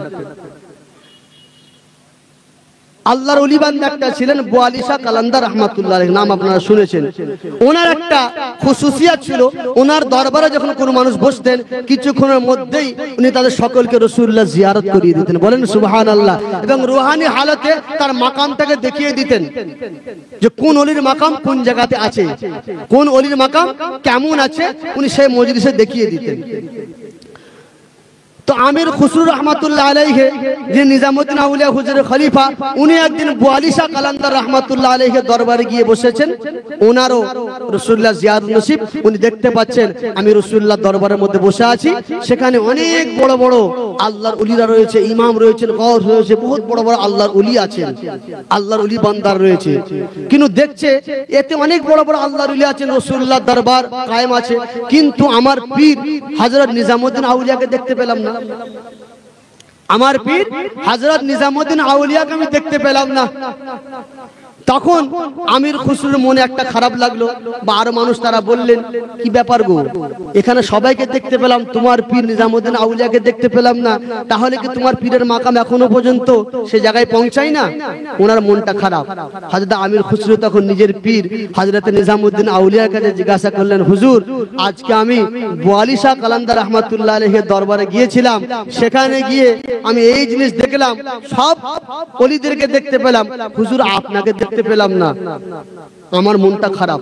আল্লাহর ওলি বান্দা একটা ছিলেন বুয়ালি শাহ কালান্দার রাহমাতুল্লাহ আলাইহি, নাম আপনারা শুনেছেন। ওনার একটা খুসুসিয়াত ছিল, ওনার দরবারে যখন কোনো মানুষ বসতেন কিছুক্ষণের মধ্যেই উনি তাদের সকলকে রাসূলুল্লাহ জিয়ারত করিয়ে দিতেন। বলেন সুবহানাল্লাহ। এবং রূহানি হালতে তার মাকামটাকে দেখিয়ে দিতেন যে কোন ওলির মাকাম কোন জায়গাতে আছে, কোন ওলির মাকাম কেমন আছে, উনি সেই মজলিসে দেখিয়ে দিতেন। তো আমির খুসরু রাহমাতুল্লাহ আলাইহি, যে নিজামউদ্দিন আউলিয়া হুজুরের খলিফা, উনি একদিন বুয়ালি শাহ কালান্দার রাহমাতুল্লাহ আলাইহির দরবারে গিয়ে বসেছেন। ওনারও রাসূলুল্লাহ জিয়ারত নসিব, উনি দেখতে পাচ্ছেন আমি রাসূলুল্লাহ দরবারের মধ্যে বসে আছি, সেখানে অনেক বড় বড় আল্লাহর ওলিরা রয়েছে, ইমাম রয়েছেন, গওস রয়েছে, বহুত বড় বড় আল্লাহর ওলি আছেন, আল্লাহর ওলি বান্দার রয়েছে। কিন্তু দেখছে এতে অনেক বড় বড় আল্লাহর ওলি আছেন, রাসূলুল্লাহ দরবার কায়েম আছে, কিন্তু আমার পীর হযরত নিজামউদ্দিন আউলিয়াকে দেখতে পেলাম না। আমার পীর হযরত নিজামউদ্দিন আউলিয়াকে আমি দেখতে পেলাম না। তখন আমির খুসরুর মনে একটা খারাপ লাগলো, বা আরো মানুষ তারা বললেন কি ব্যাপার গো, এখানে সবাইকে দেখতে পেলাম, তোমার পীর নিজামউদ্দিন আউলিয়াকে দেখতে পেলাম না, তাহলে কি তোমার পীরের মাকাম এখনো পর্যন্ত সে জায়গায় পৌঁছায় না? ওনার মনটা খারাপ। হযরত আমির খুসরু তখন নিজের পীর হযরত নিজামউদ্দিন আউলিয়ার কাছে জিজ্ঞাসা করলেন, হুজুর আজকে আমি বুয়ালি শাহ কালান্দার রাহমাতুল্লাহ আলাইহির দরবারে গিয়েছিলাম, সেখানে গিয়ে আমি এই জিনিস দেখলাম, সব ওলিদেরকে দেখতে পেলাম, হুজুর আপনাকে দেখতে পেলাম না, আমার মনটা খারাপ।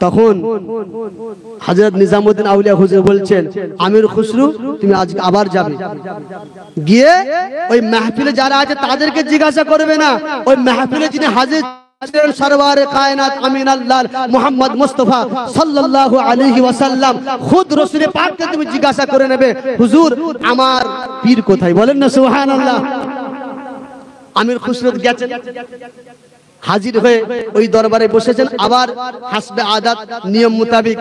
তখন হযরত নিজামউদ্দিন আউলিয়া হুজুর বলছেন, আমির খুসরু তুমি আজকে আবার যাবে, গিয়ে ওই মাহফিলে যারা আছে তাদেরকে জিজ্ঞাসা করবে না, ওই মাহফিলে যিনি হাজির সরওয়ারে কায়নাত আমিন আল্লাহ মুহাম্মদ মুস্তাফা সাল্লাল্লাহু আলাইহি ওয়াসাল্লাম খুদ রাসূল পাককে তুমি জিজ্ঞাসা করে নেবে, হুজুর আমার পীর কোথায়? বলেন না সুবহানাল্লাহ। আমির খুসরু গেছেন, হাজির হয়ে ওই দরবারে বসেছেন। আবার হাসবে আদাত নিয়ম মোতাবেক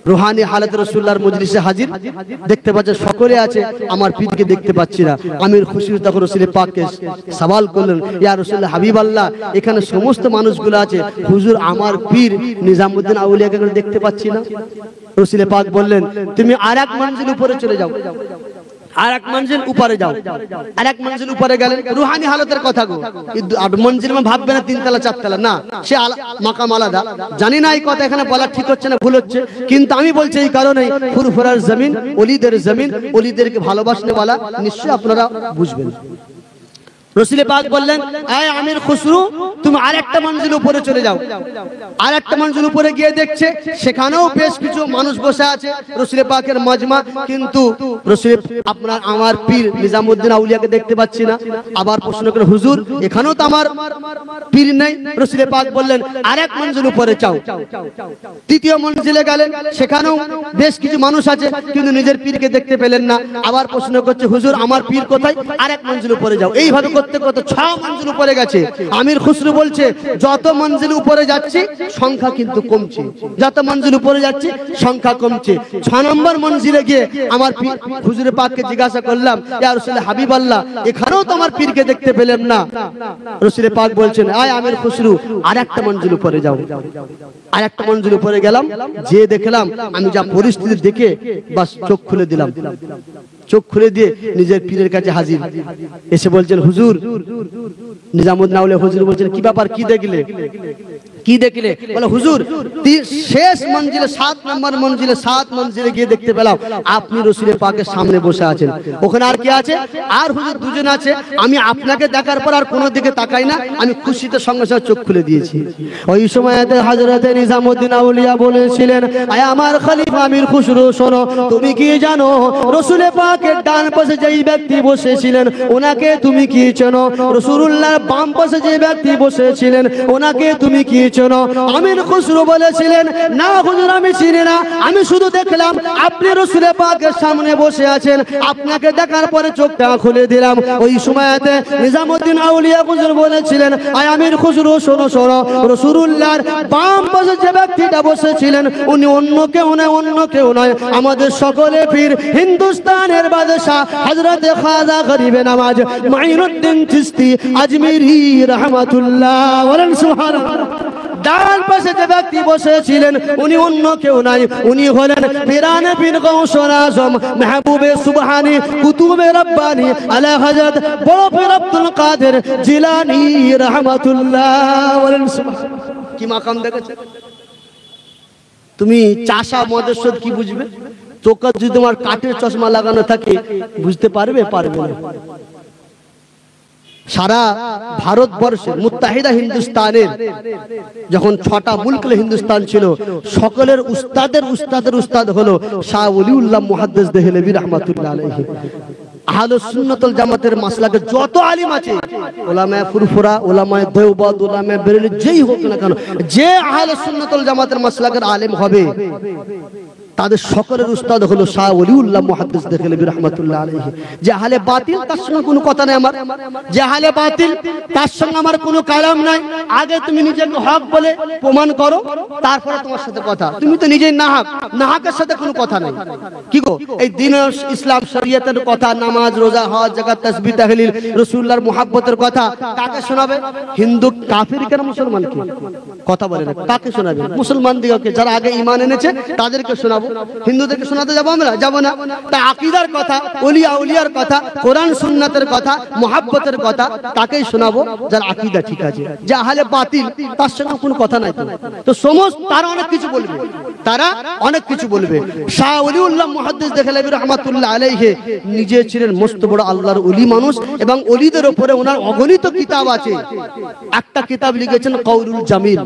রূহানি হালত রাসূলুল্লাহর মজলিসে হাজির, দেখতে পাচ্ছে সকলে আছে, আমার পীরকে দেখতে পাচ্ছি না। আমির খুশি তখন রাসূল পাককে সওয়াল করলেন, ইয়া রাসূলুল্লাহ হাবিবাল্লাহ, এখানে সমস্ত মানুষগুলো আছে, হুজুর আমার পীর নিজামউদ্দিন আউলিয়াকে দেখতে পাচ্ছি না। রাসূল পাক বললেন, তুমি আরেক মঞ্জিল উপরে চলে যাও, আরেক মঞ্জিল উপরে যাও। আরেক মঞ্জিল উপরে গেলেন, রূহানি হালতের কথা গো, আর মঞ্জিল মানে ভাববে না তিনতলা চারতলা, না, সে মাকাম আলাদা। জানি না এই কথা এখানে বলা ঠিক হচ্ছে না ভুল হচ্ছে, কিন্তু আমি বলছি এই কারণে ফুরফুরার জমিন, ওলিদের জমিন, ওলিদেরকে ভালোবাসনে বলা, নিশ্চয়ই আপনারা বুঝবেন। রাসূল পাক বললেন, আয় আমির খুসরু তুমি আরেকটা মঞ্জিল উপরে চলে যাও। আরেকটা মঞ্জিল উপরে গিয়ে দেখছে সেখানেও বেশ কিছু মানুষ বসে আছে, রসুল পাকের মজমা, কিন্তু রসুল আপনার আমার পীর নিজামুদ্দিন আউলিয়াকে দেখতে পাচ্ছি না। আবার প্রশ্ন করে, হুজুর এখানেও তো আমার পীর নেই। রসুল পাক বললেন আরেক মঞ্জিল উপরে যাও। তৃতীয় মঞ্জিলে গেলেন, সেখানেও বেশ কিছু মানুষ আছে কিন্তু নিজের পীরকে দেখতে পেলেন না। আবার প্রশ্ন করছে, হুজুর আমার পীর কোথায়? আরেক মঞ্জিল উপরে যাও। এইভাবে করতে করতে 6 মঞ্জিল উপরে গেছে। আমির খুসরু বলছে যত মঞ্জিল উপরে যাচ্ছি সংখ্যা কিন্তু কমছে, যত মঞ্জিল উপরে যাচ্ছি সংখ্যা কমছে। 6 নম্বর মঞ্জিলে গিয়ে আমার হুজুরে পাককে জিজ্ঞাসা করলাম, ইয়া রাসূলুল্লাহ হাবিবাল্লাহ এখানেও তো আমার পীরকে দেখতে পেলাম না। রাসূলে পাক বলছেন, আয় আমির খুসরু আরেকটা মঞ্জিল উপরে যাও। আরেকটা মঞ্জিল উপরে গেলাম, যে দেখলাম আমি যা পরিস্থিতি দেখে বাস চোখ খুলে দিলাম। চোখ খুলে দিয়ে নিজের পীরের কাছে হাজির। এসে বলছেন, হুজুর নিজামুদ্দিন আউলিয়া হুজুর বলছেন, কি ব্যাপার, কি দেখলে? কি দেখলে? বলে হুজুর শেষ মঞ্জিলে 7 নম্বর মঞ্জিলে 7 মঞ্জিলে গিয়ে দেখতে পেলাম আপনি রসুলের পাকের সামনে বসে আছেন। ওখানে আর কি আছে? আর হুজুর দুজন আছে। আমি আপনাকে দেখার পর আর কোনো দিকে তাকাই না, আমি খুশিতে সঙ্গে সঙ্গে চোখ খুলে দিয়েছি। ওই সময়তে হযরতে নিজামুদ্দিন আউলিয়া বলেছিলেন, আয় আমার খলিফা আমির খুসরু শোনো, তুমি কি জানো রসুলের পাকের ডান পাশে যেই ব্যক্তি বসেছিলেন ওনাকে তুমি কি চেনো? রাসূলুল্লাহর বাম পাশে যে ব্যক্তি বসেছিলেন ওনাকে তুমি কি চেনো? আমির খুসরু বলেছিলেন, না হুজুর আমি চিনি না, আমি শুধু দেখলাম আপনি রাসূলের পাকের সামনে বসে আছেন, আপনাকে দেখার পরে চোখটা খুলে দিলাম। ওই সময়তে নিজামুদ্দিন আউলিয়া হুজুর বলেছিলেন, আয় আমির খুসরু শোনো শোনো, রাসূলুল্লাহর বাম পাশে যে ব্যক্তিটা বসেছিলেন উনি অন্য কেউ নয়, অন্য কেউ নয়, আমাদের সকলে পীর হিন্দুস্তানের বাদশাহ হযরত খাজা গরিবে নওয়াজ মাইনুদ্দিন চিশতি আজমিরি রাহমাতুল্লাহ ওয়ালাইহি সুবহানাল্লাহ। ডান পাশে যে ব্যক্তি বসেছিলেন উনি অন্য কেউ নাই, উনি হলেন পীরানে পীর গৌসুল আজম মাহবুবে সুবহানী কুতুবে রব্বানী আলা হযরত বড় পীর আব্দুল কাদের জিলানী রাহমাতুল্লাহ ওয়ালাইহি সুবহানাল্লাহ। কি মাকাম দেখেছে? তুমি চাষা মদেশ্বর কি বুঝবে? চোখে যদি তোমার কাঠের চশমা লাগানো থাকে বুঝতে পারবে? পারবে না। সারা ভারতবর্ষের মুত্তাহিদা হিন্দুস্তানের যখন 6টা মুলকে হিন্দুস্তান ছিল, সকলের উস্তাদের উস্তাদের উস্তাদ হলো শাহ ওলিউল্লাহ মুহাদ্দিস দেহলভী রাহমাতুল্লাহ আলাইহি। আহলুস সুন্নাতুল জামাতের মাসলাকে যত আলিম আছে, উলামায়ে ফুরফুরা, উলামায়ে দেওবন্দ, উলামায়ে বেরেলভী, যেই হোক না কেন, যে আহলুস সুন্নাতুল জামাতের মাসলাকের আলেম হবে তাদের সকলের উস্তাদ হলো শাহ ওলিউল্লাহ মুহাদ্দিস দেহলভী রাহমাতুল্লাহ আলাইহি। যে আহলে বাতিল তার সঙ্গে কোনো কথা নাই আমার, যে আহলে বাতিল তার সঙ্গে আমার কোনো কালাম নাই। আগে তুমি নিজেকে হক বলে প্রমাণ করো, তারপরে তোমার সাথে কথা। তুমি তো নিজেই নাহক, নাহকের সাথে কোনো কথা নাই। কি গো, এই দ্বীন ইসলাম শরীয়তের কথা, নামাজ রোজা হজ যাকাত তাসবিহ তাহলিল রাসূলুল্লাহর মুহাব্বতের কথা কাকে শোনাবে? হিন্দু কাফির কেন মুসলমানকে কথা বলে না, কাকে শোনাবে? মুসলমান দিগকে যারা আগে ঈমান এনেছে তাদেরকে শোনাবো। হিন্দুদেরকে শোনাতে যাবো আমরা? যাব না। তাই আকীদার কথা, ওলিয়া আউলিয়ার কথা, কোরআন সুন্নাতের কথা, মুহাব্বতের কথা তাকেই শোনাবো যার আকীদা ঠিক আছে। যে আহলে বাতিল তার সঙ্গে কোনো কথা নাই। তো সমস্ত তারা অনেক কিছু বলবে, তারা অনেক কিছু বলবে। শাহ ওলিউল্লাহ মুহাদ্দিস দেহলভী রাহমাতুল্লাহ আলাইহি নিজে ছিলেন মস্ত বড় আল্লাহর ওলি মানুষ, এবং ওলিদের উপরে ওনার অগণিত কিতাব আছে। একটা কিতাব লিখেছেন কওলুল জামিল,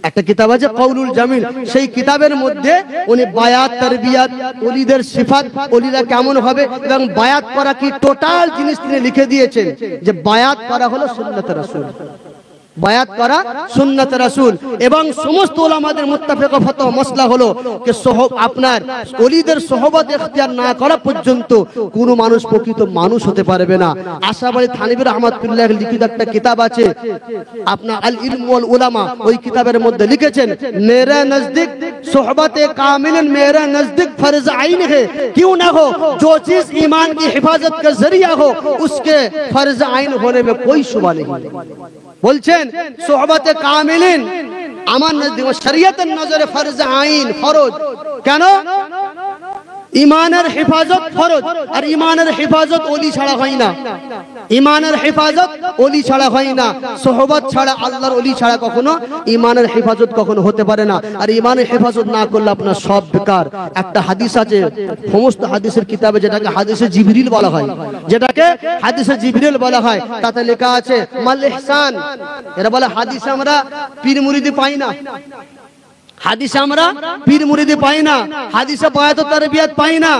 একটা কিতাব আছে কওলুল জামিল। সেই কিতাবের মধ্যে উনি বায়াত, তারবিয়াত, ওলিদের সিফাত, ওলিরা কেমন হবে এবং বায়াত করা কি টোটাল জিনিস তিনি লিখে দিয়েছেন। যে বায়াত করা হলো সুন্নাতে রাসূল, বায়াত করা সুন্নাতে রাসূল, এবং সমস্ত উলামাদের মুত্তাফিক ফতোয়া মাসলা হলো যে আপনার ওলিদের সোহবত ইখতিয়ার না করা পর্যন্ত কোনো মানুষ প্রকৃত মানুষ হতে পারবে না। আশরাফ আলী থানভী রাহমাতুল্লাহ লিখিত একটা কিতাব আছে আপনার আল ইলম ওয়াল উলামা, ওই কিতাবের মধ্যে লিখেছেন, মেরে নজদীক সোহবতে কামিलन मेरे नजदीक फर्ज आइन है, क्यों ना हो जो चीज ईमान की हिफाजत का जरिया हो उसके फर्ज आइन होने में कोई शुबा नहीं। বলছেন সোহবতে কামিলিন আমার নজরে শরীয়তের নজরে ফরজ আইন, ফরজ। কেন? ইমানের হেফাজত ফরজ, আর ইমানের হেফাজত ওলি ছাড়া হয় না। ইমানের হেফাজত ওলি ছাড়া হয় না, সোহবত ছাড়া, আল্লাহর ওলি ছাড়া কখনো ইমানের হেফাজত কখনো হতে পারে না। আর ইমানের হেফাজত না করলে আপনার সব বেকার। একটা হাদিস আছে সমস্ত হাদিসের কিতাবে, যেটাকে হাদিসে জিবরিল বলা হয়, যেটাকে হাদিসে জিবরিল বলা হয়, তাতে লেখা আছে মাল ইহসান। এরা বলে হাদিসে আমরা পীর মুরিদি পাই না, হাদিসে আমরা পীর মুরিদি পাই না, হাদিসে বায়াত ও তারবিয়াত পাই না।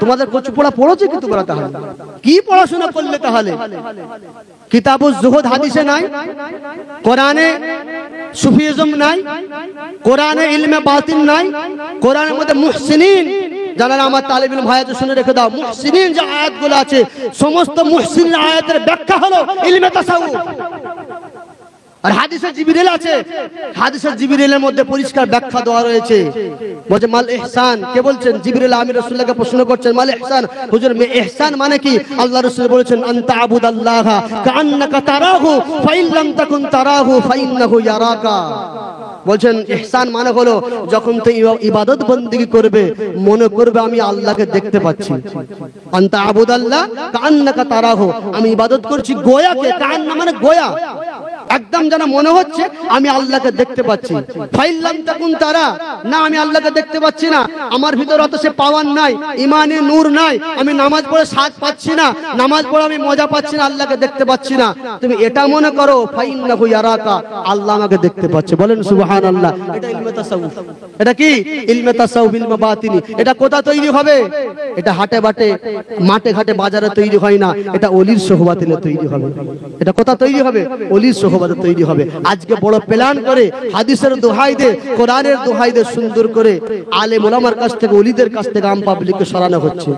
তোমাদের কচু পড়া পড়েছে কি তোমরা? তাহলে কি পড়াশোনা করলে? তাহলে কিতাবুজ জুহুদ হাদিসে নাই, কোরআনে সুফিজম নাই, কোরআনে ইলমে বাতিন নাই, কোরআনের মধ্যে মুহসিনিন, যারা আমার তালিব ইলম ভাইয়াতে শুনে রেখে দাও, মুহসিনিন যে আয়াতগুলো আছে সমস্ত মুহসিনিন আয়াতের ব্যাখ্যা হলো ইলমে তাসাউফ। আর হাদিসে জিবরিল আছে, হাদিসে জিবরিলের মধ্যে পরিষ্কার ব্যাখ্যা দেওয়া রয়েছে। বলছে মাল ইহসান, কে বলছেন? জিবরিল আমি রাসূলুল্লাহকে প্রশ্ন করছেন মাল ইহসান, হুজুর ইহসান মানে কি? আল্লাহ রাসূল বলেছেন আনতা আবুদাল্লাহা কাআন্নাকা তারাহু ফাইন লাম তাকুন তারাহু ফাইন্নাহু ইয়ারাকা। বলছেন ইহসান মানে হলো যখন তুই ইবাদত বন্দেগী করবে মনে করবে আমি আল্লাহকে দেখতে পাচ্ছি। আনতা আবুদাল্লাহ কাআন্নাকা তারাহু, আমি ইবাদত করছি গোয়াকে, কাআন্না মানে গোয়া, একদম যেন মনে হচ্ছে আমি আল্লাহকে দেখতে পাচ্ছি। ফাইল্লাম তাকুন তারা, না আমি আল্লাহকে দেখতে পাচ্ছি না, আমার ভিতরে অত সে পাওয়ার নাই, ইমানে নূর নাই, আমি নামাজ পড়ে স্বাদ পাচ্ছি না, নামাজ পড়ে আমি মজা পাচ্ছি না, আল্লাহকে দেখতে পাচ্ছি না, তুমি এটা মনে করো ফাইন্নাহু ইয়ারাকা, আল্লাহ আমাকে দেখতে পাচ্ছে। বলেন সুবহানাল্লাহ। এটা ইলমে তাসাউফ। এটা কি? ইলমে তাসাউফ, ইলমে বাতিনি। এটা কোথা তৈরি হবে? এটা হাটে বাটে, মাঠে ঘাটে, বাজারে তৈরি হয় না, এটা ওলির সোহবতে তৈরি হবে। এটা কোথা তৈরি হবে? ওলির সোহবতে তৈরি হবে। আজকে বড় প্ল্যান করে হাদিসের দোহাই দে, কোরআনের দোহাই দে, সুন্দর করে আলেম ওলামার কাছ থেকে, ওলিদের কাছ থেকে আম পাবলিককে সরানো হচ্ছে।